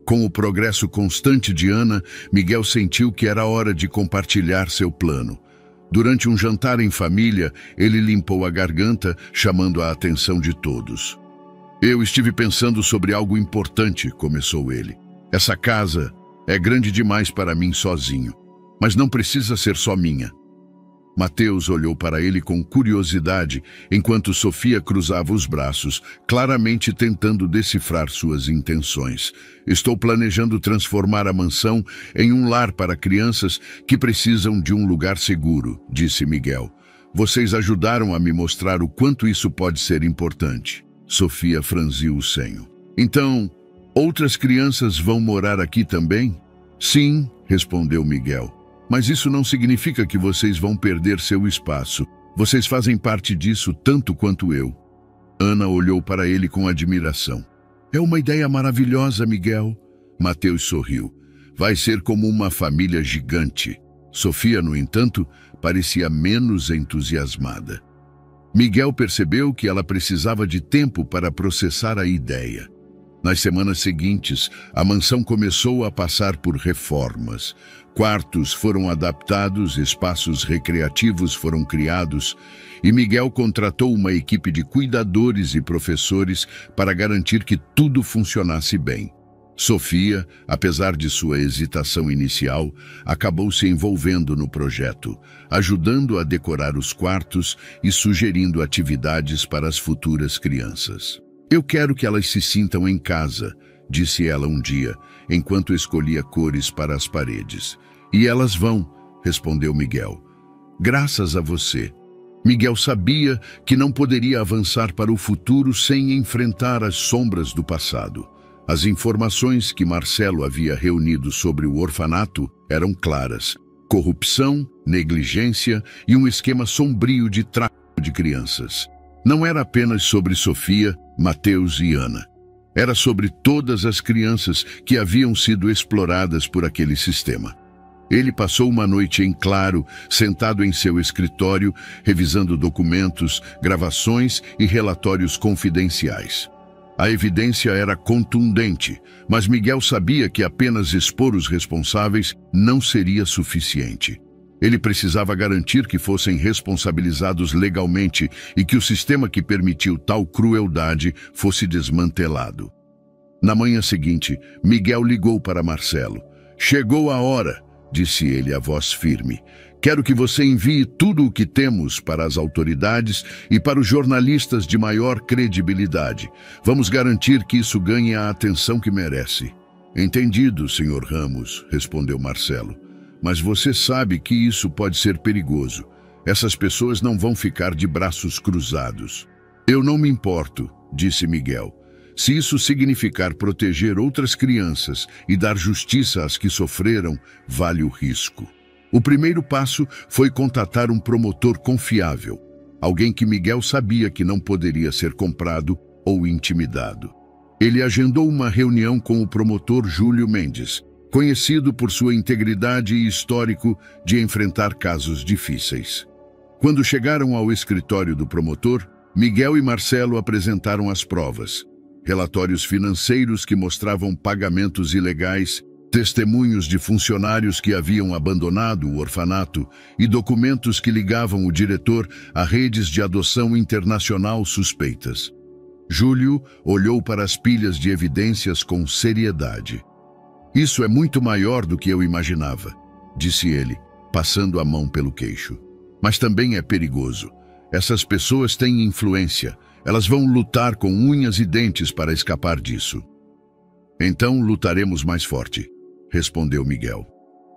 [SPEAKER 1] Com o progresso constante de Ana, Miguel sentiu que era hora de compartilhar seu plano. Durante um jantar em família, ele limpou a garganta, chamando a atenção de todos. "Eu estive pensando sobre algo importante", começou ele. "Essa casa é grande demais para mim sozinho, mas não precisa ser só minha." Mateus olhou para ele com curiosidade, enquanto Sofia cruzava os braços, claramente tentando decifrar suas intenções. "Estou planejando transformar a mansão em um lar para crianças que precisam de um lugar seguro", disse Miguel. "Vocês ajudaram a me mostrar o quanto isso pode ser importante." Sofia franziu o senho. "Então, outras crianças vão morar aqui também?" "Sim", respondeu Miguel. "Mas isso não significa que vocês vão perder seu espaço. Vocês fazem parte disso tanto quanto eu." Ana olhou para ele com admiração. "É uma ideia maravilhosa, Miguel." Mateus sorriu. "Vai ser como uma família gigante." Sofia, no entanto, parecia menos entusiasmada. Miguel percebeu que ela precisava de tempo para processar a ideia. Nas semanas seguintes, a mansão começou a passar por reformas. Quartos foram adaptados, espaços recreativos foram criados e Miguel contratou uma equipe de cuidadores e professores para garantir que tudo funcionasse bem. Sofia, apesar de sua hesitação inicial, acabou se envolvendo no projeto, ajudando a decorar os quartos e sugerindo atividades para as futuras crianças. "Eu quero que elas se sintam em casa", disse ela um dia, enquanto escolhia cores para as paredes. "E elas vão", respondeu Miguel. "Graças a você." Miguel sabia que não poderia avançar para o futuro sem enfrentar as sombras do passado. As informações que Marcelo havia reunido sobre o orfanato eram claras: corrupção, negligência e um esquema sombrio de tráfico de crianças. Não era apenas sobre Sofia, Mateus e Ana. Era sobre todas as crianças que haviam sido exploradas por aquele sistema. Ele passou uma noite em claro, sentado em seu escritório, revisando documentos, gravações e relatórios confidenciais. A evidência era contundente, mas Miguel sabia que apenas expor os responsáveis não seria suficiente. Ele precisava garantir que fossem responsabilizados legalmente e que o sistema que permitiu tal crueldade fosse desmantelado. Na manhã seguinte, Miguel ligou para Marcelo. "Chegou a hora", disse ele a voz firme. "Quero que você envie tudo o que temos para as autoridades e para os jornalistas de maior credibilidade. Vamos garantir que isso ganhe a atenção que merece." "Entendido, Sr. Ramos", respondeu Marcelo. "Mas você sabe que isso pode ser perigoso. Essas pessoas não vão ficar de braços cruzados." "Eu não me importo", disse Miguel. "Se isso significar proteger outras crianças e dar justiça às que sofreram, vale o risco." O primeiro passo foi contatar um promotor confiável, alguém que Miguel sabia que não poderia ser comprado ou intimidado. Ele agendou uma reunião com o promotor Júlio Mendes, conhecido por sua integridade e histórico de enfrentar casos difíceis. Quando chegaram ao escritório do promotor, Miguel e Marcelo apresentaram as provas: relatórios financeiros que mostravam pagamentos ilegais, testemunhos de funcionários que haviam abandonado o orfanato e documentos que ligavam o diretor a redes de adoção internacional suspeitas. Júlio olhou para as pilhas de evidências com seriedade. "Isso é muito maior do que eu imaginava. disse ele, passando a mão pelo queixo. Mas também é perigoso. Essas pessoas têm influência. Elas vão lutar com unhas e dentes para escapar disso. Então lutaremos mais forte, respondeu Miguel.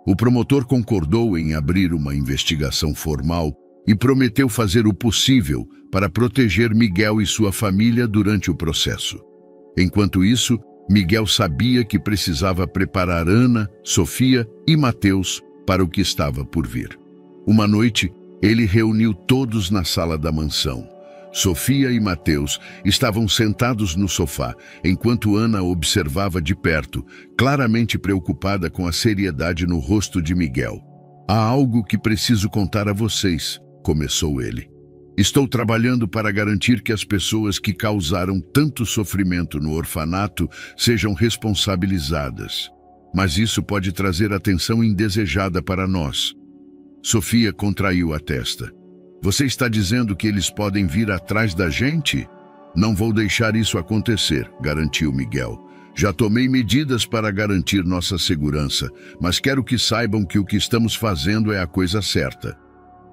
[SPEAKER 1] O promotor concordou em abrir uma investigação formal e prometeu fazer o possível para proteger Miguel e sua família durante o processo. Enquanto isso, Miguel sabia que precisava preparar Ana, Sofia e Mateus para o que estava por vir. Uma noite, ele reuniu todos na sala da mansão. Sofia e Mateus estavam sentados no sofá, enquanto Ana observava de perto, claramente preocupada com a seriedade no rosto de Miguel. "Há algo que preciso contar a vocês", começou ele. "Estou trabalhando para garantir que as pessoas que causaram tanto sofrimento no orfanato sejam responsabilizadas. Mas isso pode trazer atenção indesejada para nós." Sofia contraiu a testa. "Você está dizendo que eles podem vir atrás da gente?" "Não vou deixar isso acontecer", garantiu Miguel. "Já tomei medidas para garantir nossa segurança, mas quero que saibam que o que estamos fazendo é a coisa certa.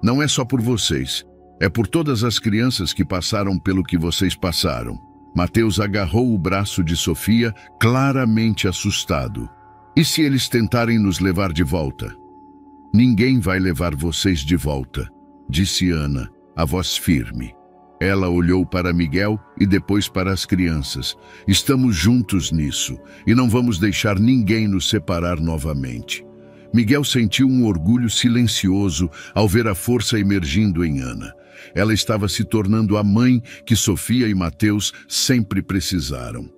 [SPEAKER 1] Não é só por vocês, é por todas as crianças que passaram pelo que vocês passaram." Mateus agarrou o braço de Sofia, claramente assustado. "E se eles tentarem nos levar de volta?" "Ninguém vai levar vocês de volta", disse Ana, a voz firme. Ela olhou para Miguel e depois para as crianças. "Estamos juntos nisso e não vamos deixar ninguém nos separar novamente." Miguel sentiu um orgulho silencioso ao ver a força emergindo em Ana. Ela estava se tornando a mãe que Sofia e Mateus sempre precisaram.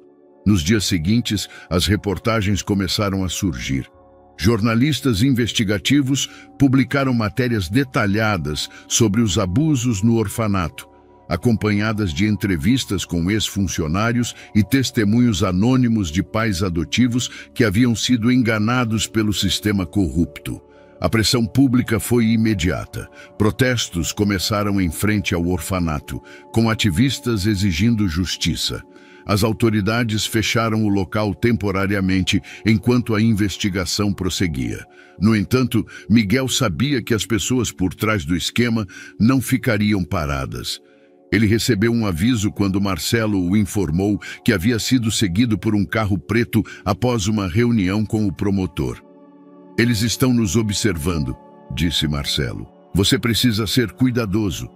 [SPEAKER 1] Nos dias seguintes, as reportagens começaram a surgir. Jornalistas investigativos publicaram matérias detalhadas sobre os abusos no orfanato, acompanhadas de entrevistas com ex-funcionários e testemunhos anônimos de pais adotivos que haviam sido enganados pelo sistema corrupto. A pressão pública foi imediata. Protestos começaram em frente ao orfanato, com ativistas exigindo justiça. As autoridades fecharam o local temporariamente enquanto a investigação prosseguia. No entanto, Miguel sabia que as pessoas por trás do esquema não ficariam paradas. Ele recebeu um aviso quando Marcelo o informou que havia sido seguido por um carro preto após uma reunião com o promotor. "Eles estão nos observando", disse Marcelo. "Você precisa ser cuidadoso."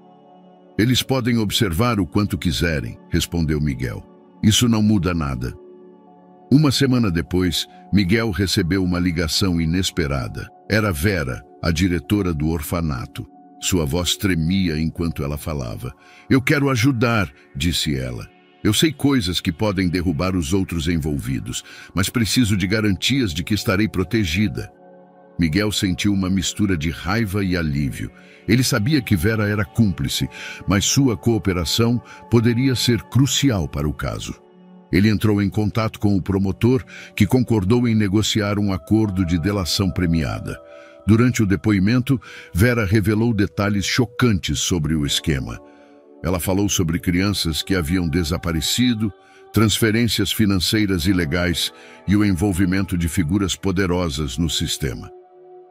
[SPEAKER 1] "Eles podem observar o quanto quiserem", respondeu Miguel. "Isso não muda nada." Uma semana depois, Miguel recebeu uma ligação inesperada. Era Vera, a diretora do orfanato. Sua voz tremia enquanto ela falava. "Eu quero ajudar", disse ela. "Eu sei coisas que podem derrubar os outros envolvidos, mas preciso de garantias de que estarei protegida." Miguel sentiu uma mistura de raiva e alívio. Ele sabia que Vera era cúmplice, mas sua cooperação poderia ser crucial para o caso. Ele entrou em contato com o promotor, que concordou em negociar um acordo de delação premiada. Durante o depoimento, Vera revelou detalhes chocantes sobre o esquema. Ela falou sobre crianças que haviam desaparecido, transferências financeiras ilegais e o envolvimento de figuras poderosas no sistema.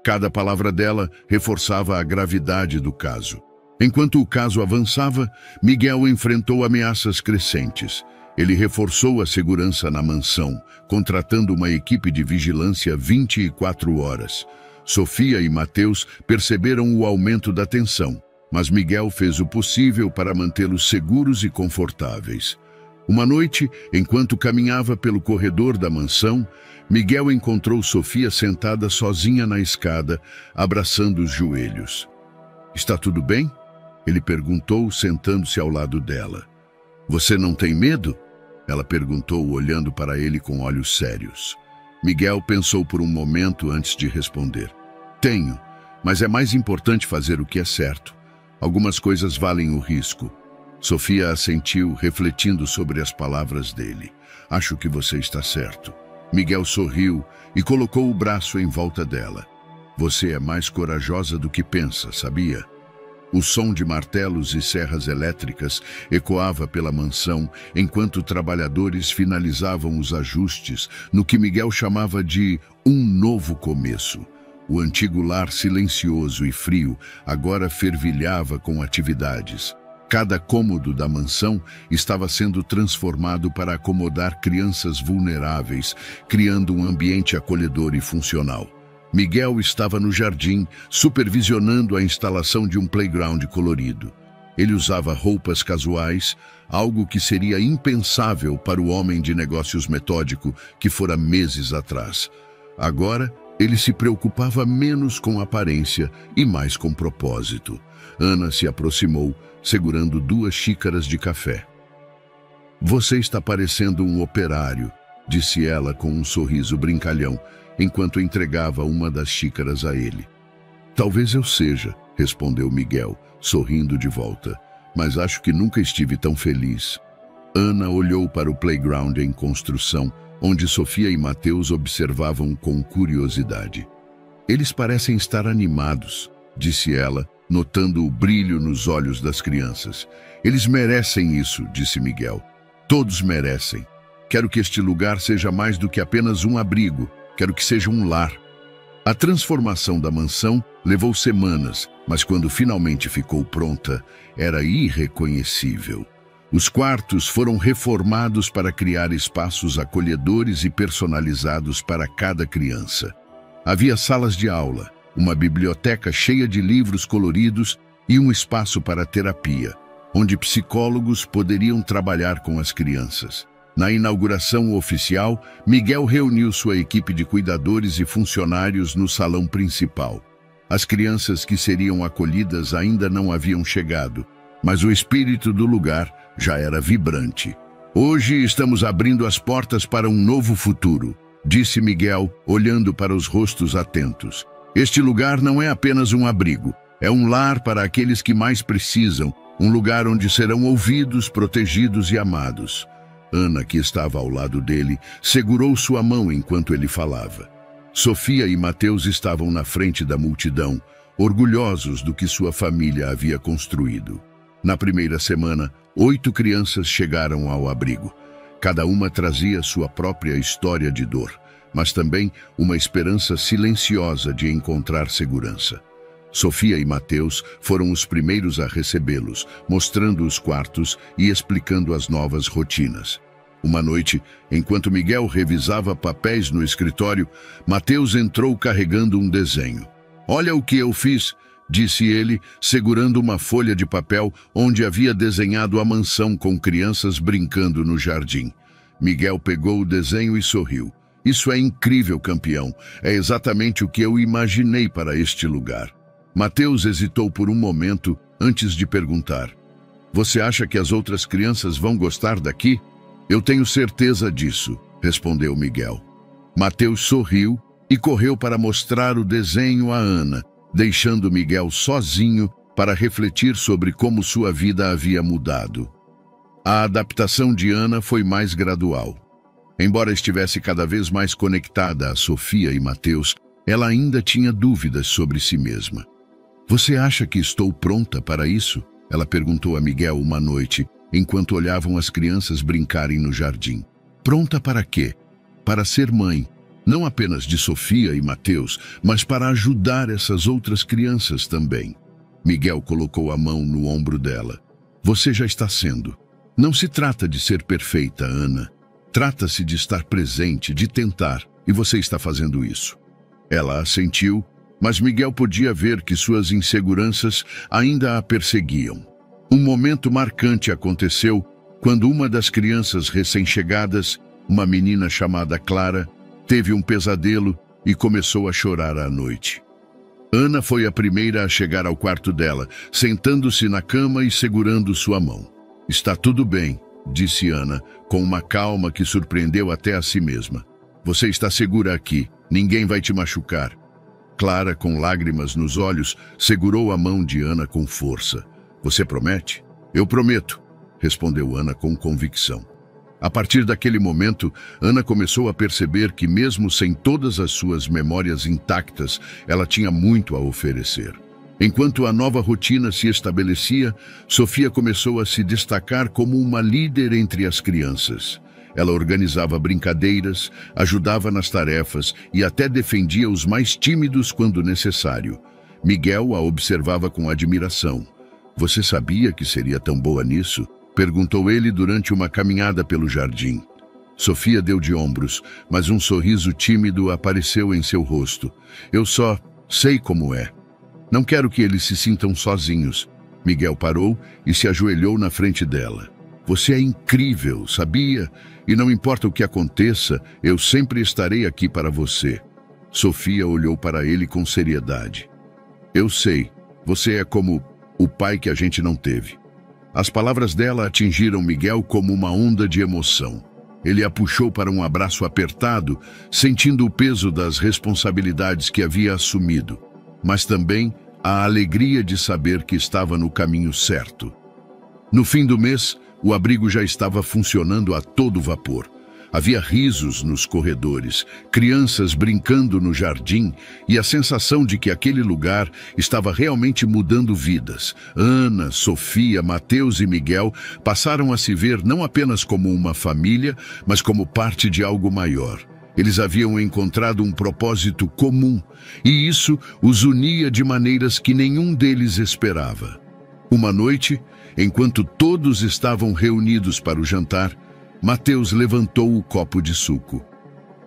[SPEAKER 1] Cada palavra dela reforçava a gravidade do caso. Enquanto o caso avançava, Miguel enfrentou ameaças crescentes. Ele reforçou a segurança na mansão, contratando uma equipe de vigilância 24 horas. Sofia e Mateus perceberam o aumento da tensão, mas Miguel fez o possível para mantê-los seguros e confortáveis. Uma noite, enquanto caminhava pelo corredor da mansão, Miguel encontrou Sofia sentada sozinha na escada, abraçando os joelhos. "Está tudo bem?" ele perguntou, sentando-se ao lado dela. "Você não tem medo?" ela perguntou, olhando para ele com olhos sérios. Miguel pensou por um momento antes de responder. "Tenho, mas é mais importante fazer o que é certo. Algumas coisas valem o risco." Sofia assentiu, refletindo sobre as palavras dele. "Acho que você está certo." Miguel sorriu e colocou o braço em volta dela. "Você é mais corajosa do que pensa, sabia?" O som de martelos e serras elétricas ecoava pela mansão enquanto trabalhadores finalizavam os ajustes no que Miguel chamava de um novo começo. O antigo lar silencioso e frio agora fervilhava com atividades. Cada cômodo da mansão estava sendo transformado para acomodar crianças vulneráveis, criando um ambiente acolhedor e funcional. Miguel estava no jardim, supervisionando a instalação de um playground colorido. Ele usava roupas casuais, algo que seria impensável para o homem de negócios metódico que fora meses atrás. Agora, ele se preocupava menos com aparência e mais com propósito. Ana se aproximou, segurando 2 xícaras de café. "Você está parecendo um operário", disse ela com um sorriso brincalhão, enquanto entregava uma das xícaras a ele. "Talvez eu seja", respondeu Miguel, sorrindo de volta, "mas acho que nunca estive tão feliz." Ana olhou para o playground em construção, onde Sofia e Mateus observavam com curiosidade. "Eles parecem estar animados", disse ela, notando o brilho nos olhos das crianças. "Eles merecem isso", disse Miguel. "Todos merecem. Quero que este lugar seja mais do que apenas um abrigo. Quero que seja um lar." A transformação da mansão levou semanas, mas quando finalmente ficou pronta, era irreconhecível. Os quartos foram reformados para criar espaços acolhedores e personalizados para cada criança. Havia salas de aula, uma biblioteca cheia de livros coloridos e um espaço para terapia, onde psicólogos poderiam trabalhar com as crianças. Na inauguração oficial, Miguel reuniu sua equipe de cuidadores e funcionários no salão principal. As crianças que seriam acolhidas ainda não haviam chegado, mas o espírito do lugar já era vibrante. "Hoje estamos abrindo as portas para um novo futuro", disse Miguel, olhando para os rostos atentos. "Este lugar não é apenas um abrigo, é um lar para aqueles que mais precisam, um lugar onde serão ouvidos, protegidos e amados." Ana, que estava ao lado dele, segurou sua mão enquanto ele falava. Sofia e Mateus estavam na frente da multidão, orgulhosos do que sua família havia construído. Na primeira semana, 8 crianças chegaram ao abrigo. Cada uma trazia sua própria história de dor, mas também uma esperança silenciosa de encontrar segurança. Sofia e Mateus foram os primeiros a recebê-los, mostrando os quartos e explicando as novas rotinas. Uma noite, enquanto Miguel revisava papéis no escritório, Mateus entrou carregando um desenho. "Olha o que eu fiz", disse ele, segurando uma folha de papel onde havia desenhado a mansão com crianças brincando no jardim. Miguel pegou o desenho e sorriu. "Isso é incrível, campeão. É exatamente o que eu imaginei para este lugar." Mateus hesitou por um momento antes de perguntar: "Você acha que as outras crianças vão gostar daqui?" "Eu tenho certeza disso", respondeu Miguel. Mateus sorriu e correu para mostrar o desenho a Ana, deixando Miguel sozinho para refletir sobre como sua vida havia mudado. A adaptação de Ana foi mais gradual. Embora estivesse cada vez mais conectada a Sofia e Mateus, ela ainda tinha dúvidas sobre si mesma. "Você acha que estou pronta para isso?" ela perguntou a Miguel uma noite, enquanto olhavam as crianças brincarem no jardim. "Pronta para quê?" "Para ser mãe. Não apenas de Sofia e Mateus, mas para ajudar essas outras crianças também." Miguel colocou a mão no ombro dela. "Você já está sendo. Não se trata de ser perfeita, Ana. Trata-se de estar presente, de tentar, e você está fazendo isso." Ela assentiu, mas Miguel podia ver que suas inseguranças ainda a perseguiam. Um momento marcante aconteceu quando uma das crianças recém-chegadas, uma menina chamada Clara, teve um pesadelo e começou a chorar à noite. Ana foi a primeira a chegar ao quarto dela, sentando-se na cama e segurando sua mão. "Está tudo bem", disse Ana, com uma calma que surpreendeu até a si mesma. "Você está segura aqui, ninguém vai te machucar." Clara, com lágrimas nos olhos, segurou a mão de Ana com força. "Você promete?" "Eu prometo", respondeu Ana com convicção. A partir daquele momento, Ana começou a perceber que, mesmo sem todas as suas memórias intactas, ela tinha muito a oferecer. Enquanto a nova rotina se estabelecia, Sofia começou a se destacar como uma líder entre as crianças. Ela organizava brincadeiras, ajudava nas tarefas e até defendia os mais tímidos quando necessário. Miguel a observava com admiração. "Você sabia que seria tão boa nisso?" perguntou ele durante uma caminhada pelo jardim. Sofia deu de ombros, mas um sorriso tímido apareceu em seu rosto. "Eu só sei como é. Não quero que eles se sintam sozinhos." Miguel parou e se ajoelhou na frente dela. "Você é incrível, sabia? E não importa o que aconteça, eu sempre estarei aqui para você." Sofia olhou para ele com seriedade. "Eu sei, você é como o pai que a gente não teve." As palavras dela atingiram Miguel como uma onda de emoção. Ele a puxou para um abraço apertado, sentindo o peso das responsabilidades que havia assumido, mas também a alegria de saber que estava no caminho certo. No fim do mês, o abrigo já estava funcionando a todo vapor. Havia risos nos corredores, crianças brincando no jardim e a sensação de que aquele lugar estava realmente mudando vidas. Ana, Sofia, Mateus e Miguel passaram a se ver não apenas como uma família, mas como parte de algo maior. Eles haviam encontrado um propósito comum e isso os unia de maneiras que nenhum deles esperava. Uma noite, enquanto todos estavam reunidos para o jantar, Mateus levantou o copo de suco.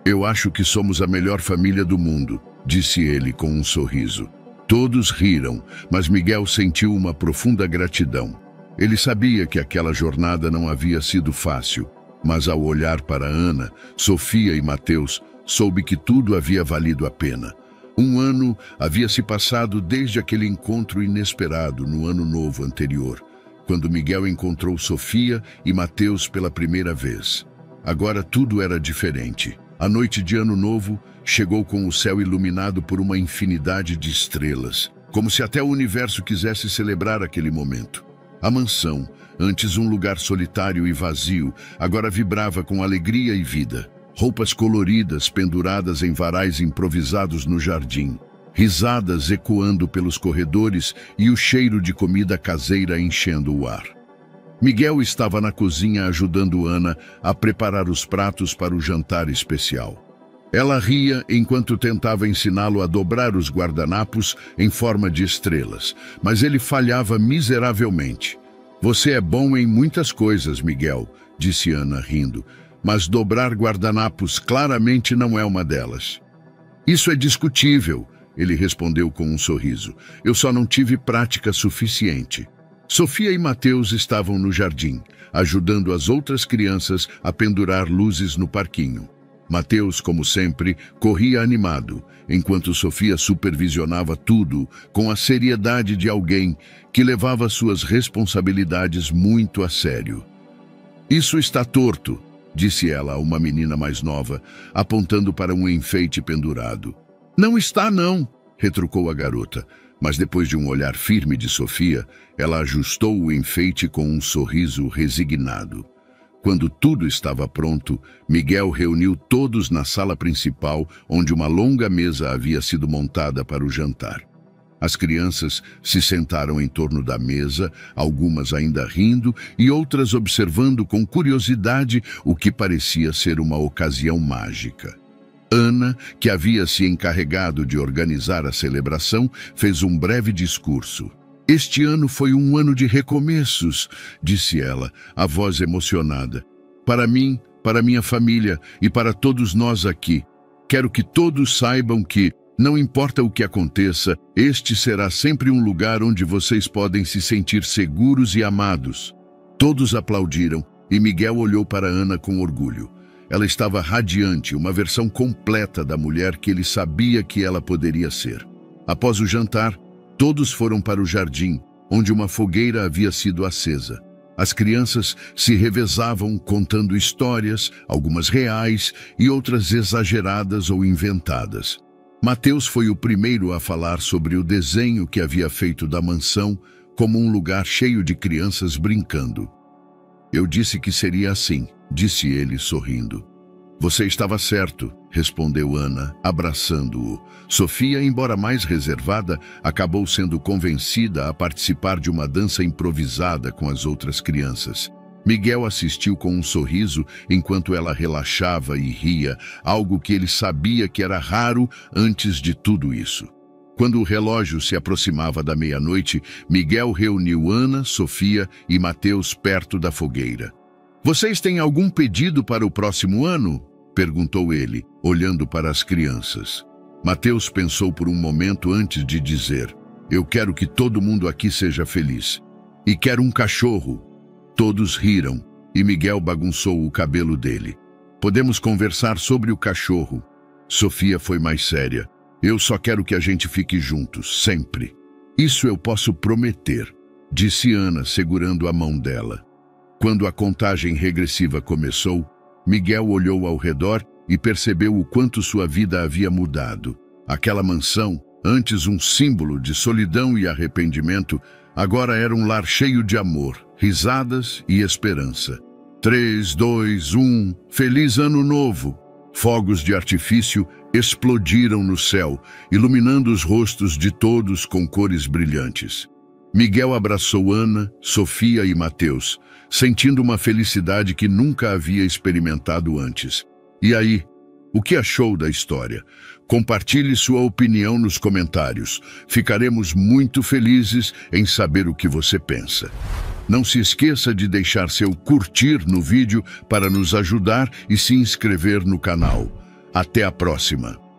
[SPEAKER 1] "Eu acho que somos a melhor família do mundo", disse ele com um sorriso. Todos riram, mas Miguel sentiu uma profunda gratidão. Ele sabia que aquela jornada não havia sido fácil, mas ao olhar para Ana, Sofia e Mateus, soube que tudo havia valido a pena. Um ano havia se passado desde aquele encontro inesperado no ano novo anterior, quando Miguel encontrou Sofia e Mateus pela primeira vez. Agora tudo era diferente. A noite de Ano Novo chegou com o céu iluminado por uma infinidade de estrelas, como se até o universo quisesse celebrar aquele momento. A mansão, antes um lugar solitário e vazio, agora vibrava com alegria e vida. Roupas coloridas penduradas em varais improvisados no jardim, risadas ecoando pelos corredores e o cheiro de comida caseira enchendo o ar. Miguel estava na cozinha ajudando Ana a preparar os pratos para o jantar especial. Ela ria enquanto tentava ensiná-lo a dobrar os guardanapos em forma de estrelas, mas ele falhava miseravelmente. "Você é bom em muitas coisas, Miguel", disse Ana rindo, "mas dobrar guardanapos claramente não é uma delas." "Isso é discutível", ele respondeu com um sorriso. "Eu só não tive prática suficiente." Sofia e Mateus estavam no jardim, ajudando as outras crianças a pendurar luzes no parquinho. Mateus, como sempre, corria animado, enquanto Sofia supervisionava tudo com a seriedade de alguém que levava suas responsabilidades muito a sério. "Isso está torto", disse ela a uma menina mais nova, apontando para um enfeite pendurado. "Não está, não", retrucou a garota, mas depois de um olhar firme de Sofia, ela ajustou o enfeite com um sorriso resignado. Quando tudo estava pronto, Miguel reuniu todos na sala principal, onde uma longa mesa havia sido montada para o jantar. As crianças se sentaram em torno da mesa, algumas ainda rindo e outras observando com curiosidade o que parecia ser uma ocasião mágica. Ana, que havia se encarregado de organizar a celebração, fez um breve discurso. "Este ano foi um ano de recomeços", disse ela, a voz emocionada. "Para mim, para minha família e para todos nós aqui. Quero que todos saibam que, não importa o que aconteça, este será sempre um lugar onde vocês podem se sentir seguros e amados." Todos aplaudiram e Miguel olhou para Ana com orgulho. Ela estava radiante, uma versão completa da mulher que ele sabia que ela poderia ser. Após o jantar, todos foram para o jardim, onde uma fogueira havia sido acesa. As crianças se revezavam contando histórias, algumas reais e outras exageradas ou inventadas. Mateus foi o primeiro a falar sobre o desenho que havia feito da mansão como um lugar cheio de crianças brincando. "Eu disse que seria assim", disse ele sorrindo. "Você estava certo", respondeu Ana, abraçando-o. Sofia, embora mais reservada, acabou sendo convencida a participar de uma dança improvisada com as outras crianças. Miguel assistiu com um sorriso enquanto ela relaxava e ria, algo que ele sabia que era raro antes de tudo isso. Quando o relógio se aproximava da meia-noite, Miguel reuniu Ana, Sofia e Mateus perto da fogueira. "Vocês têm algum pedido para o próximo ano?" perguntou ele, olhando para as crianças. Mateus pensou por um momento antes de dizer: "Eu quero que todo mundo aqui seja feliz. E quero um cachorro." Todos riram e Miguel bagunçou o cabelo dele. "Podemos conversar sobre o cachorro." Sofia foi mais séria. "Eu só quero que a gente fique juntos, sempre." "Isso eu posso prometer", disse Ana, segurando a mão dela. Quando a contagem regressiva começou, Miguel olhou ao redor e percebeu o quanto sua vida havia mudado. Aquela mansão, antes um símbolo de solidão e arrependimento, agora era um lar cheio de amor, risadas e esperança. 3, 2, 1, Feliz Ano Novo! Fogos de artifício explodiram no céu, iluminando os rostos de todos com cores brilhantes. Miguel abraçou Ana, Sofia e Mateus, sentindo uma felicidade que nunca havia experimentado antes. E aí, o que achou da história? Compartilhe sua opinião nos comentários. Ficaremos muito felizes em saber o que você pensa. Não se esqueça de deixar seu curtir no vídeo para nos ajudar e se inscrever no canal. Até a próxima!